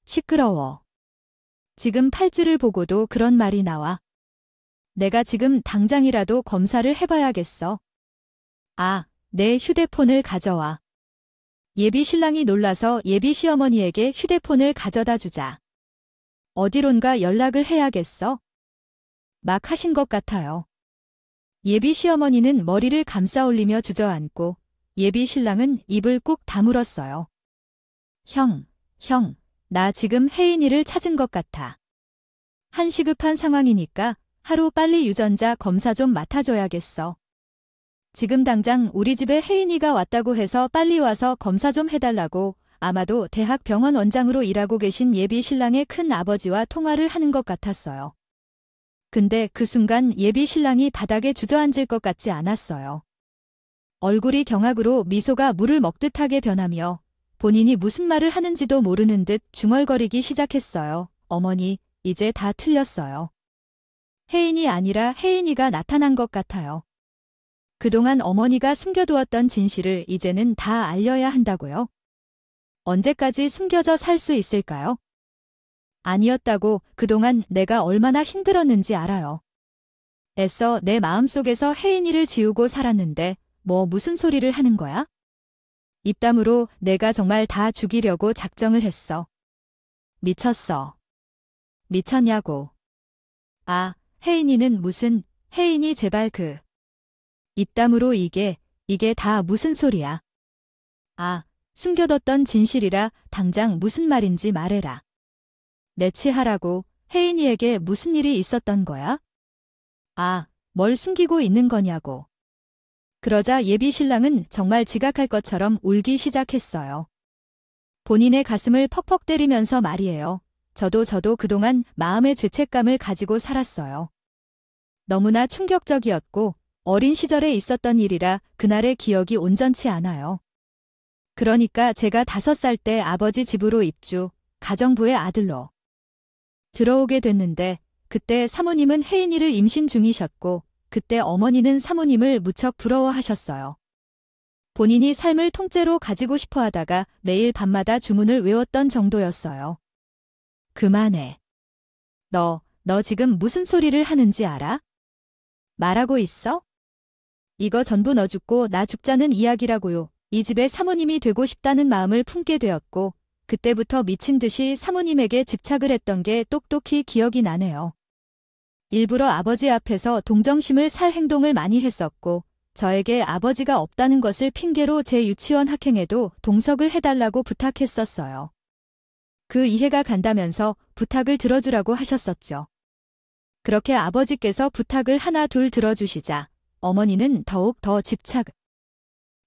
시끄러워. 지금 팔찌를 보고도 그런 말이 나와. 내가 지금 당장이라도 검사를 해봐야겠어. 아, 내 휴대폰을 가져와. 예비 신랑이 놀라서 예비 시어머니에게 휴대폰을 가져다 주자. 어디론가 연락을 해야겠어? 막 하신 것 같아요. 예비 시어머니는 머리를 감싸 올리며 주저앉고 예비 신랑은 입을 꾹 다물었어요. 형, 나 지금 혜인이를 찾은 것 같아. 한 시급한 상황이니까 하루 빨리 유전자 검사 좀 맡아줘야겠어. 지금 당장 우리 집에 혜인이가 왔다고 해서 빨리 와서 검사 좀 해달라고 아마도 대학 병원 원장으로 일하고 계신 예비 신랑의 큰 아버지와 통화를 하는 것 같았어요. 근데 그 순간 예비 신랑이 바닥에 주저앉을 것 같지 않았어요. 얼굴이 경악으로 미소가 물을 먹듯하게 변하며 본인이 무슨 말을 하는지도 모르는 듯 중얼거리기 시작했어요. 어머니, 이제 다 틀렸어요. 혜인이 아니라 혜인이가 나타난 것 같아요. 그동안 어머니가 숨겨두었던 진실을 이제는 다 알려야 한다고요? 언제까지 숨겨져 살 수 있을까요? 아니었다고 그동안 내가 얼마나 힘들었는지 알아요. 애써 내 마음속에서 혜인이를 지우고 살았는데 무슨 소리를 하는 거야? 입담으로 내가 정말 다 죽이려고 작정을 했어. 미쳤어. 미쳤냐고. 아, 혜인이는 무슨, 혜인이 제발 입담으로 이게 다 무슨 소리야. 아, 숨겨뒀던 진실이라 당장 무슨 말인지 말해라. 내치하라고. 혜인이에게 무슨 일이 있었던 거야? 아, 뭘 숨기고 있는 거냐고. 그러자 예비 신랑은 정말 지각할 것처럼 울기 시작했어요. 본인의 가슴을 퍽퍽 때리면서 말이에요. 저도 그동안 마음의 죄책감을 가지고 살았어요. 너무나 충격적이었고 어린 시절에 있었던 일이라 그날의 기억이 온전치 않아요. 그러니까 제가 5살 때 아버지 집으로 입주, 가정부의 아들로 들어오게 됐는데 그때 사모님은 혜인이를 임신 중이셨고 그때 어머니는 사모님을 무척 부러워하셨어요. 본인이 삶을 통째로 가지고 싶어 하다가 매일 밤마다 주문을 외웠던 정도였어요. 그만해. 너 지금 무슨 소리를 하는지 알아? 말하고 있어? 이거 전부 너 죽고 나 죽자는 이야기라고요. 이 집의 사모님이 되고 싶다는 마음을 품게 되었고 그때부터 미친 듯이 사모님에게 집착을 했던 게 똑똑히 기억이 나네요. 일부러 아버지 앞에서 동정심을 살 행동을 많이 했었고 저에게 아버지가 없다는 것을 핑계로 제 유치원 학행에도 동석을 해달라고 부탁했었어요. 그 이해가 간다면서 부탁을 들어주라고 하셨었죠. 그렇게 아버지께서 부탁을 하나 둘 들어주시자 어머니는 더욱 더 집착.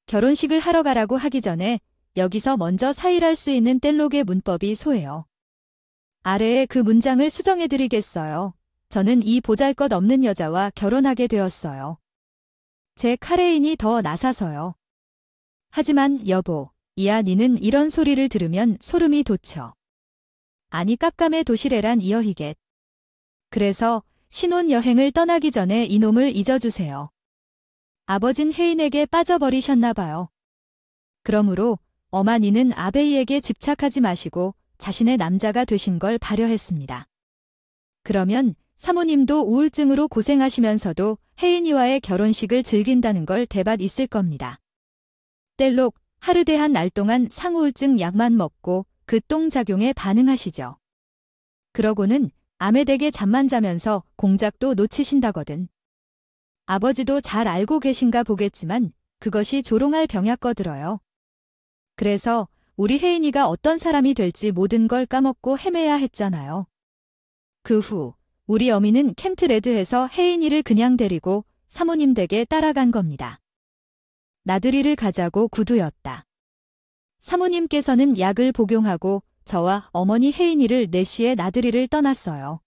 결혼식을 하러 가라고 하기 전에 여기서 먼저 사일할 수 있는 뗄록의 문법이 소해요. 아래에 그 문장을 수정해드리겠어요. 저는 이 보잘것없는 여자와 결혼하게 되었어요. 제 카레인이 더 나사서요. 하지만 여보, 이야 니는 이런 소리를 들으면 소름이 돋쳐. 아니 깝감의 도시래란 이어히겟. 그래서 신혼여행을 떠나기 전에 이놈을 잊어주세요. 아버진 혜인에게 빠져버리셨나 봐요. 그러므로 어머니는 아베이에게 집착하지 마시고 자신의 남자가 되신 걸 발려했습니다. 그러면 사모님도 우울증으로 고생하시면서도 혜인이와의 결혼식을 즐긴다는 걸 대밭 있을 겁니다. 뗄록 하루대한 날 동안 상우울증 약만 먹고 그 똥작용에 반응하시죠. 그러고는 아메댁에 잠만 자면서 공작도 놓치신다거든. 아버지도 잘 알고 계신가 보겠지만 그것이 조롱할 병약 거들어요. 그래서 우리 혜인이가 어떤 사람이 될지 모든 걸 까먹고 헤매야 했잖아요. 그 후 우리 어미는 캠트레드에서 혜인이를 그냥 데리고 사모님 댁에 따라간 겁니다. 나들이를 가자고 구두였다. 사모님께서는 약을 복용하고 저와 어머니 혜인이를 4시에 나들이를 떠났어요.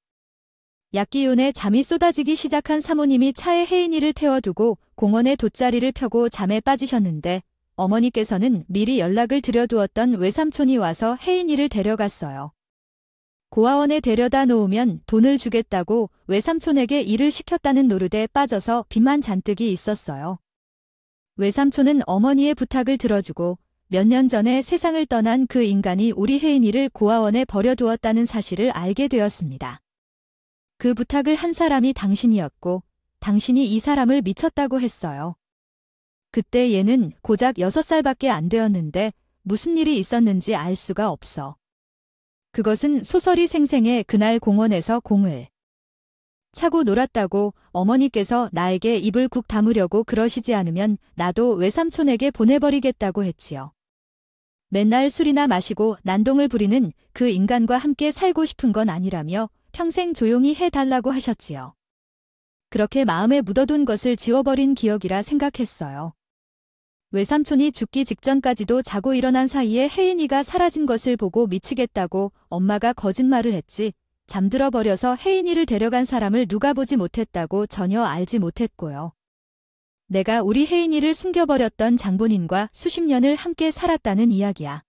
약기운에 잠이 쏟아지기 시작한 사모님이 차에 혜인이를 태워두고 공원에 돗자리를 펴고 잠에 빠지셨는데 어머니께서는 미리 연락을 드려두었던 외삼촌이 와서 혜인이를 데려갔어요. 고아원에 데려다 놓으면 돈을 주겠다고 외삼촌에게 일을 시켰다는 노릇에 빠져서 빚만 잔뜩이 있었어요. 외삼촌은 어머니의 부탁을 들어주고 몇 년 전에 세상을 떠난 그 인간이 우리 혜인이를 고아원에 버려두었다는 사실을 알게 되었습니다. 그 부탁을 한 사람이 당신이었고 당신이 이 사람을 미쳤다고 했어요. 그때 얘는 고작 6살밖에 안 되었는데 무슨 일이 있었는지 알 수가 없어. 그것은 소설이 생생해 그날 공원에서 공을 차고 놀았다고 어머니께서 나에게 입을 국 다무려고 그러시지 않으면 나도 외삼촌에게 보내버리겠다고 했지요. 맨날 술이나 마시고 난동을 부리는 그 인간과 함께 살고 싶은 건 아니라며 평생 조용히 해달라고 하셨지요. 그렇게 마음에 묻어둔 것을 지워버린 기억이라 생각했어요. 외삼촌이 죽기 직전까지도 자고 일어난 사이에 혜인이가 사라진 것을 보고 미치겠다고 엄마가 거짓말을 했지, 잠들어 버려서 혜인이를 데려간 사람을 누가 보지 못했다고 전혀 알지 못했고요. 내가 우리 혜인이를 숨겨버렸던 장본인과 수십 년을 함께 살았다는 이야기야.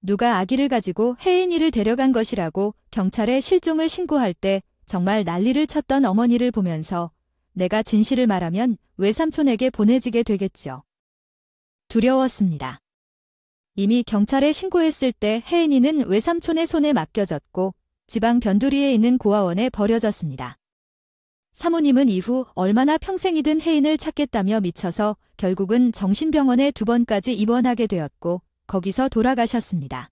누가 아기를 가지고 혜인이를 데려간 것이라고 경찰에 실종을 신고할 때 정말 난리를 쳤던 어머니를 보면서 내가 진실을 말하면 외삼촌에게 보내지게 되겠죠. 두려웠습니다. 이미 경찰에 신고했을 때 혜인이는 외삼촌의 손에 맡겨졌고 지방 변두리에 있는 고아원에 버려졌습니다. 사모님은 이후 얼마나 평생이든 혜인을 찾겠다며 미쳐서 결국은 정신병원에 2번까지 입원하게 되었고 거기서 돌아가셨습니다.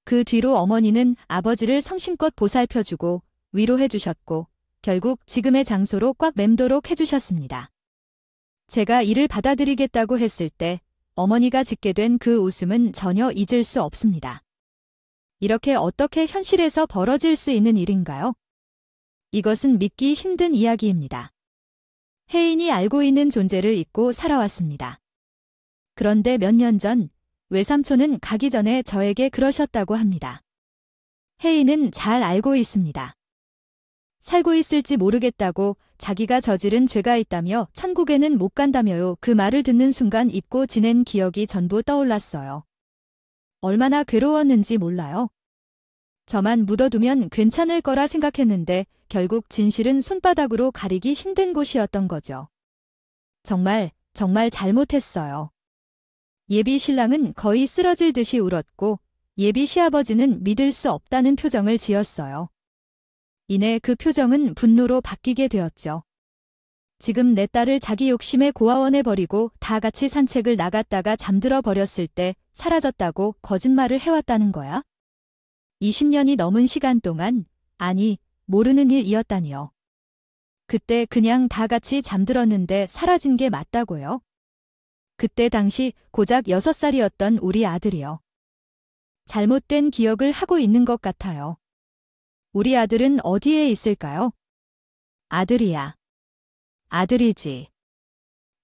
그 뒤로 어머니는 아버지를 성심껏 보살펴주고 위로해주셨고 결국 지금의 장소로 꽉 맴도록 해주셨습니다. 제가 이를 받아들이겠다고 했을 때 어머니가 짓게 된 그 웃음은 전혀 잊을 수 없습니다. 이렇게 어떻게 현실에서 벌어질 수 있는 일인가요? 이것은 믿기 힘든 이야기입니다. 혜인이 알고 있는 존재를 잊고 살아왔습니다. 그런데 몇 년 전 외삼촌은 가기 전에 저에게 그러셨다고 합니다. 혜인은 잘 알고 있습니다. 살고 있을지 모르겠다고, 자기가 저지른 죄가 있다며 천국에는 못 간다며요. 그 말을 듣는 순간 잊고 지낸 기억이 전부 떠올랐어요. 얼마나 괴로웠는지 몰라요. 저만 묻어두면 괜찮을 거라 생각했는데 결국 진실은 손바닥으로 가리기 힘든 곳이었던 거죠. 정말 잘못했어요. 예비 신랑은 거의 쓰러질 듯이 울었고 예비 시아버지는 믿을 수 없다는 표정을 지었어요. 이내 그 표정은 분노로 바뀌게 되었죠. 지금 내 딸을 자기 욕심에 고아원에 버리고 다 같이 산책을 나갔다가 잠들어 버렸을 때 사라졌다고 거짓말을 해왔다는 거야? 20년이 넘은 시간 동안, 아니, 모르는 일이었다니요. 그때 그냥 다 같이 잠들었는데 사라진 게 맞다고요? 그때 당시 고작 6살이었던 우리 아들이요. 잘못된 기억을 하고 있는 것 같아요. 우리 아들은 어디에 있을까요? 아들이야. 아들이지.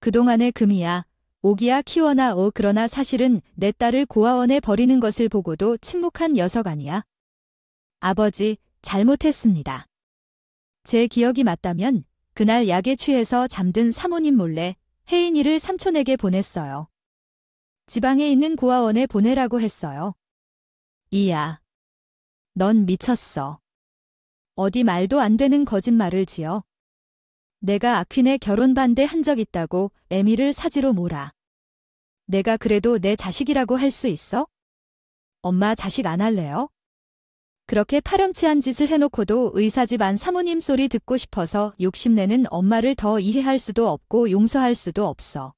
그동안의 금이야. 오기야 키워나 그러나 사실은 내 딸을 고아원에 버리는 것을 보고도 침묵한 녀석 아니야. 아버지, 잘못했습니다. 제 기억이 맞다면 그날 약에 취해서 잠든 사모님 몰래 혜인이를 삼촌에게 보냈어요. 지방에 있는 고아원에 보내라고 했어요. 이야. 넌 미쳤어. 어디 말도 안 되는 거짓말을 지어. 내가 아퀸의 결혼 반대한 적 있다고 에미를 사지로 몰아. 내가 그래도 내 자식이라고 할 수 있어? 엄마 자식 안 할래요? 그렇게 파렴치한 짓을 해놓고도 의사 집안 사모님 소리 듣고 싶어서 욕심내는 엄마를 더 이해할 수도 없고 용서할 수도 없어.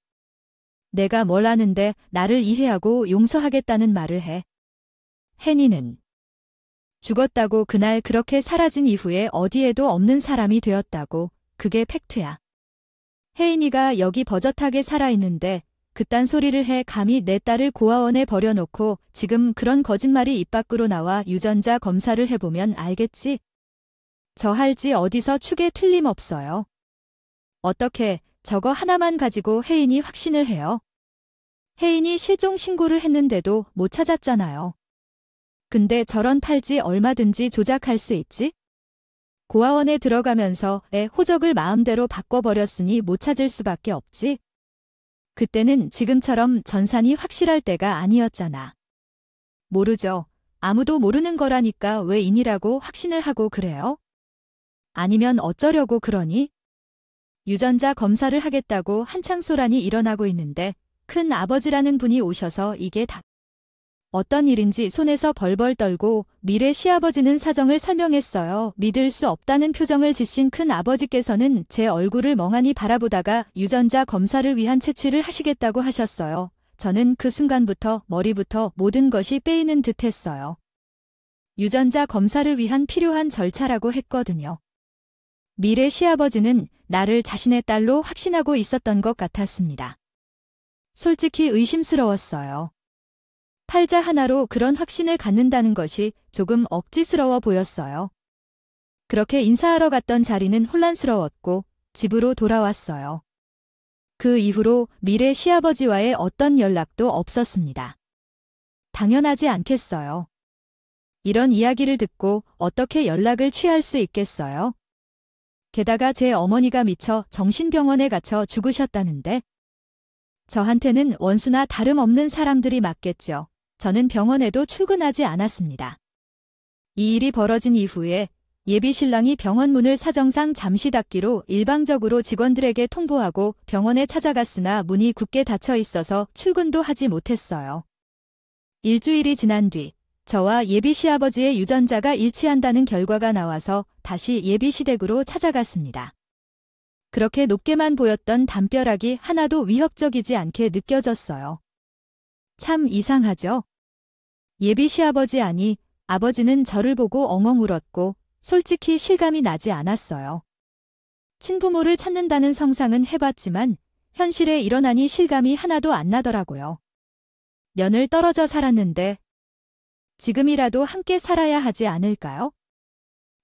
내가 뭘 아는데 나를 이해하고 용서하겠다는 말을 해. 혜니는 죽었다고, 그날 그렇게 사라진 이후에 어디에도 없는 사람이 되었다고. 그게 팩트야. 혜인이가 여기 버젓하게 살아있는데 그딴 소리를 해 감히 내 딸을 고아원에 버려놓고 지금 그런 거짓말이 입 밖으로 나와 유전자 검사를 해보면 알겠지? 저 할지 어디서 축에 틀림없어요. 어떻게 저거 하나만 가지고 혜인이 확신을 해요? 혜인이 실종 신고를 했는데도 못 찾았잖아요. 근데 저런 팔찌 얼마든지 조작할 수 있지? 고아원에 들어가면서 애 호적을 마음대로 바꿔버렸으니 못 찾을 수밖에 없지. 그때는 지금처럼 전산이 확실할 때가 아니었잖아. 모르죠. 아무도 모르는 거라니까 왜 인이라고 확신을 하고 그래요? 아니면 어쩌려고 그러니? 유전자 검사를 하겠다고 한창 소란이 일어나고 있는데 큰 아버지라는 분이 오셔서 이게 다 어떤 일인지 손에서 벌벌 떨고 미래 시아버지는 사정을 설명했어요. 믿을 수 없다는 표정을 지신 큰 아버지께서는 제 얼굴을 멍하니 바라보다가 유전자 검사를 위한 채취를 하시겠다고 하셨어요. 저는 그 순간부터 머리부터 모든 것이 빼이는 듯 했어요. 유전자 검사를 위한 필요한 절차라고 했거든요. 미래 시아버지는 나를 자신의 딸로 확신하고 있었던 것 같았습니다. 솔직히 의심스러웠어요. 팔자 하나로 그런 확신을 갖는다는 것이 조금 억지스러워 보였어요. 그렇게 인사하러 갔던 자리는 혼란스러웠고 집으로 돌아왔어요. 그 이후로 미래 시아버지와의 어떤 연락도 없었습니다. 당연하지 않겠어요. 이런 이야기를 듣고 어떻게 연락을 취할 수 있겠어요? 게다가 제 어머니가 미쳐 정신병원에 갇혀 죽으셨다는데 저한테는 원수나 다름없는 사람들이 맞겠죠. 저는 병원에도 출근하지 않았습니다. 이 일이 벌어진 이후에 예비 신랑이 병원 문을 사정상 잠시 닫기로 일방적으로 직원들에게 통보하고 병원에 찾아갔으나 문이 굳게 닫혀 있어서 출근도 하지 못했어요. 일주일이 지난 뒤 저와 예비 시아버지의 유전자가 일치한다는 결과가 나와서 다시 예비 시댁으로 찾아갔습니다. 그렇게 높게만 보였던 담벼락이 하나도 위협적이지 않게 느껴졌어요. 참 이상하죠? 예비 시아버지 아니 아버지는 저를 보고 엉엉 울었고 솔직히 실감이 나지 않았어요. 친부모를 찾는다는 상상은 해봤지만 현실에 일어나니 실감이 하나도 안 나더라고요. 년을 떨어져 살았는데 지금이라도 함께 살아야 하지 않을까요?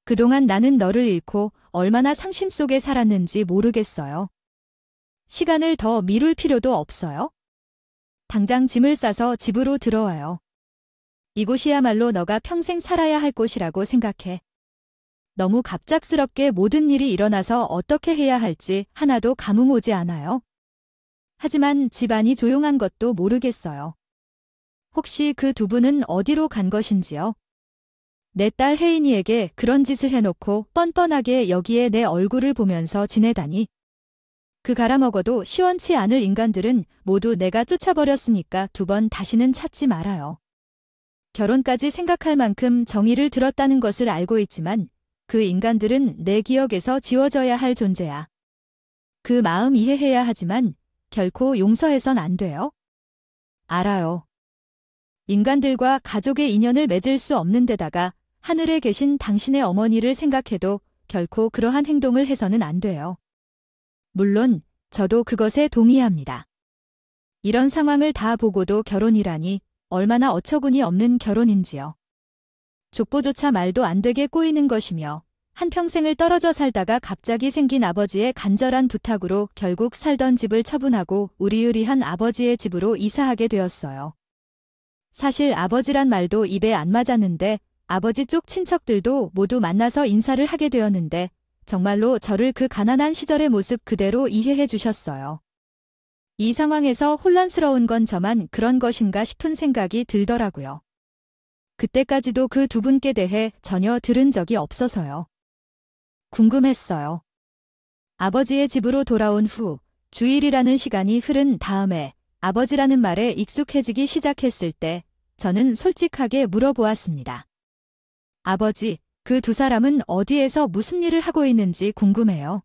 그동안 나는 너를 잃고 얼마나 상심 속에 살았는지 모르겠어요. 시간을 더 미룰 필요도 없어요. 당장 짐을 싸서 집으로 들어와요. 이곳이야말로 너가 평생 살아야 할 곳이라고 생각해. 너무 갑작스럽게 모든 일이 일어나서 어떻게 해야 할지 하나도 감흥 오지 않아요. 하지만 집안이 조용한 것도 모르겠어요. 혹시 그 두 분은 어디로 간 것인지요? 내 딸 혜인이에게 그런 짓을 해놓고 뻔뻔하게 여기에 내 얼굴을 보면서 지내다니. 그 갈아먹어도 시원치 않을 인간들은 모두 내가 쫓아버렸으니까 두 번 다시는 찾지 말아요. 결혼까지 생각할 만큼 정의를 들었다는 것을 알고 있지만 그 인간들은 내 기억에서 지워져야 할 존재야. 그 마음 이해해야 하지만 결코 용서해선 안 돼요. 알아요. 인간들과 가족의 인연을 맺을 수 없는 데다가 하늘에 계신 당신의 어머니를 생각해도 결코 그러한 행동을 해서는 안 돼요. 물론 저도 그것에 동의합니다. 이런 상황을 다 보고도 결혼이라니 얼마나 어처구니 없는 결혼인지요. 족보조차 말도 안 되게 꼬이는 것이며 한평생을 떨어져 살다가 갑자기 생긴 아버지의 간절한 부탁으로 결국 살던 집을 처분하고 우리의리한 아버지의 집으로 이사하게 되었어요. 사실 아버지란 말도 입에 안 맞았는데 아버지 쪽 친척들도 모두 만나서 인사를 하게 되었는데 정말로 저를 그 가난한 시절의 모습 그대로 이해해 주셨어요. 이 상황에서 혼란스러운 건 저만 그런 것인가 싶은 생각이 들더라고요. 그때까지도 그 두 분께 대해 전혀 들은 적이 없어서요. 궁금했어요. 아버지의 집으로 돌아온 후 주일이라는 시간이 흐른 다음에 아버지라는 말에 익숙해지기 시작했을 때 저는 솔직하게 물어보았습니다. 아버지, 그 두 사람은 어디에서 무슨 일을 하고 있는지 궁금해요.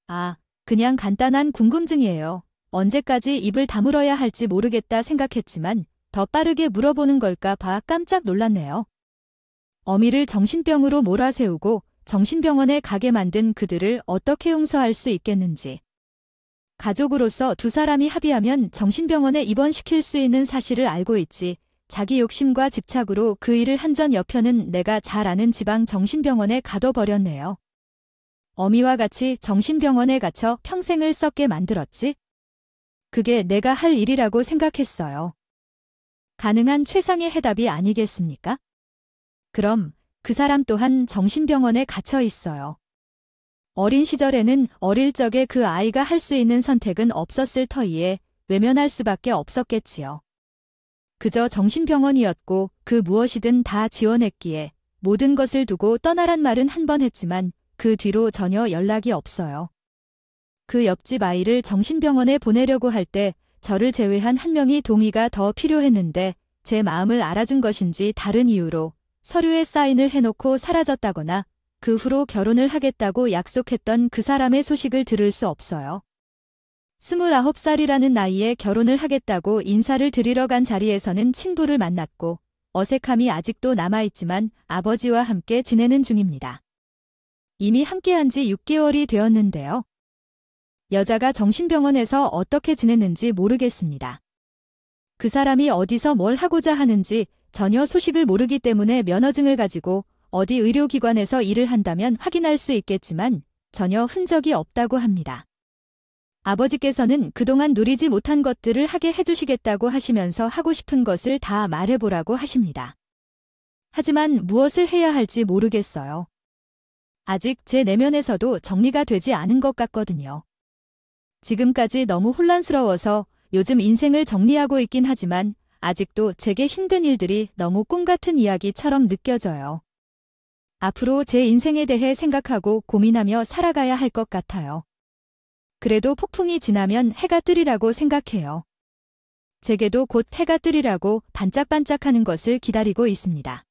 아, 그냥 간단한 궁금증이에요. 언제까지 입을 다물어야 할지 모르겠다 생각했지만 더 빠르게 물어보는 걸까 봐 깜짝 놀랐네요. 어미를 정신병으로 몰아세우고 정신병원에 가게 만든 그들을 어떻게 용서할 수 있겠는지. 가족으로서 두 사람이 합의하면 정신병원에 입원시킬 수 있는 사실을 알고 있지. 자기 욕심과 집착으로 그 일을 한 전 여편은 내가 잘 아는 지방 정신병원에 가둬버렸네요. 어미와 같이 정신병원에 갇혀 평생을 썩게 만들었지? 그게 내가 할 일이라고 생각했어요. 가능한 최상의 해답이 아니겠습니까? 그럼 그 사람 또한 정신병원에 갇혀 있어요. 어린 시절에는 어릴 적에 그 아이가 할 수 있는 선택은 없었을 터이에 외면할 수밖에 없었겠지요. 그저 정신병원이었고 그 무엇이든 다 지원했기에 모든 것을 두고 떠나란 말은 한 번 했지만 그 뒤로 전혀 연락이 없어요. 그 옆집 아이를 정신병원에 보내려고 할 때 저를 제외한 한 명이 동의가 더 필요했는데 제 마음을 알아준 것인지 다른 이유로 서류에 사인을 해놓고 사라졌다거나 그 후로 결혼을 하겠다고 약속했던 그 사람의 소식을 들을 수 없어요. 29살이라는 나이에 결혼을 하겠다고 인사를 드리러 간 자리에서는 친부를 만났고 어색함이 아직도 남아있지만 아버지와 함께 지내는 중입니다. 이미 함께한 지 6개월이 되었는데요. 여자가 정신병원에서 어떻게 지냈는지 모르겠습니다. 그 사람이 어디서 뭘 하고자 하는지 전혀 소식을 모르기 때문에 면허증을 가지고 어디 의료기관에서 일을 한다면 확인할 수 있겠지만 전혀 흔적이 없다고 합니다. 아버지께서는 그동안 누리지 못한 것들을 하게 해주시겠다고 하시면서 하고 싶은 것을 다 말해보라고 하십니다. 하지만 무엇을 해야 할지 모르겠어요. 아직 제 내면에서도 정리가 되지 않은 것 같거든요. 지금까지 너무 혼란스러워서 요즘 인생을 정리하고 있긴 하지만 아직도 제게 힘든 일들이 너무 꿈 같은 이야기처럼 느껴져요. 앞으로 제 인생에 대해 생각하고 고민하며 살아가야 할 것 같아요. 그래도 폭풍이 지나면 해가 뜨리라고 생각해요. 제게도 곧 해가 뜨리라고 반짝반짝하는 것을 기다리고 있습니다.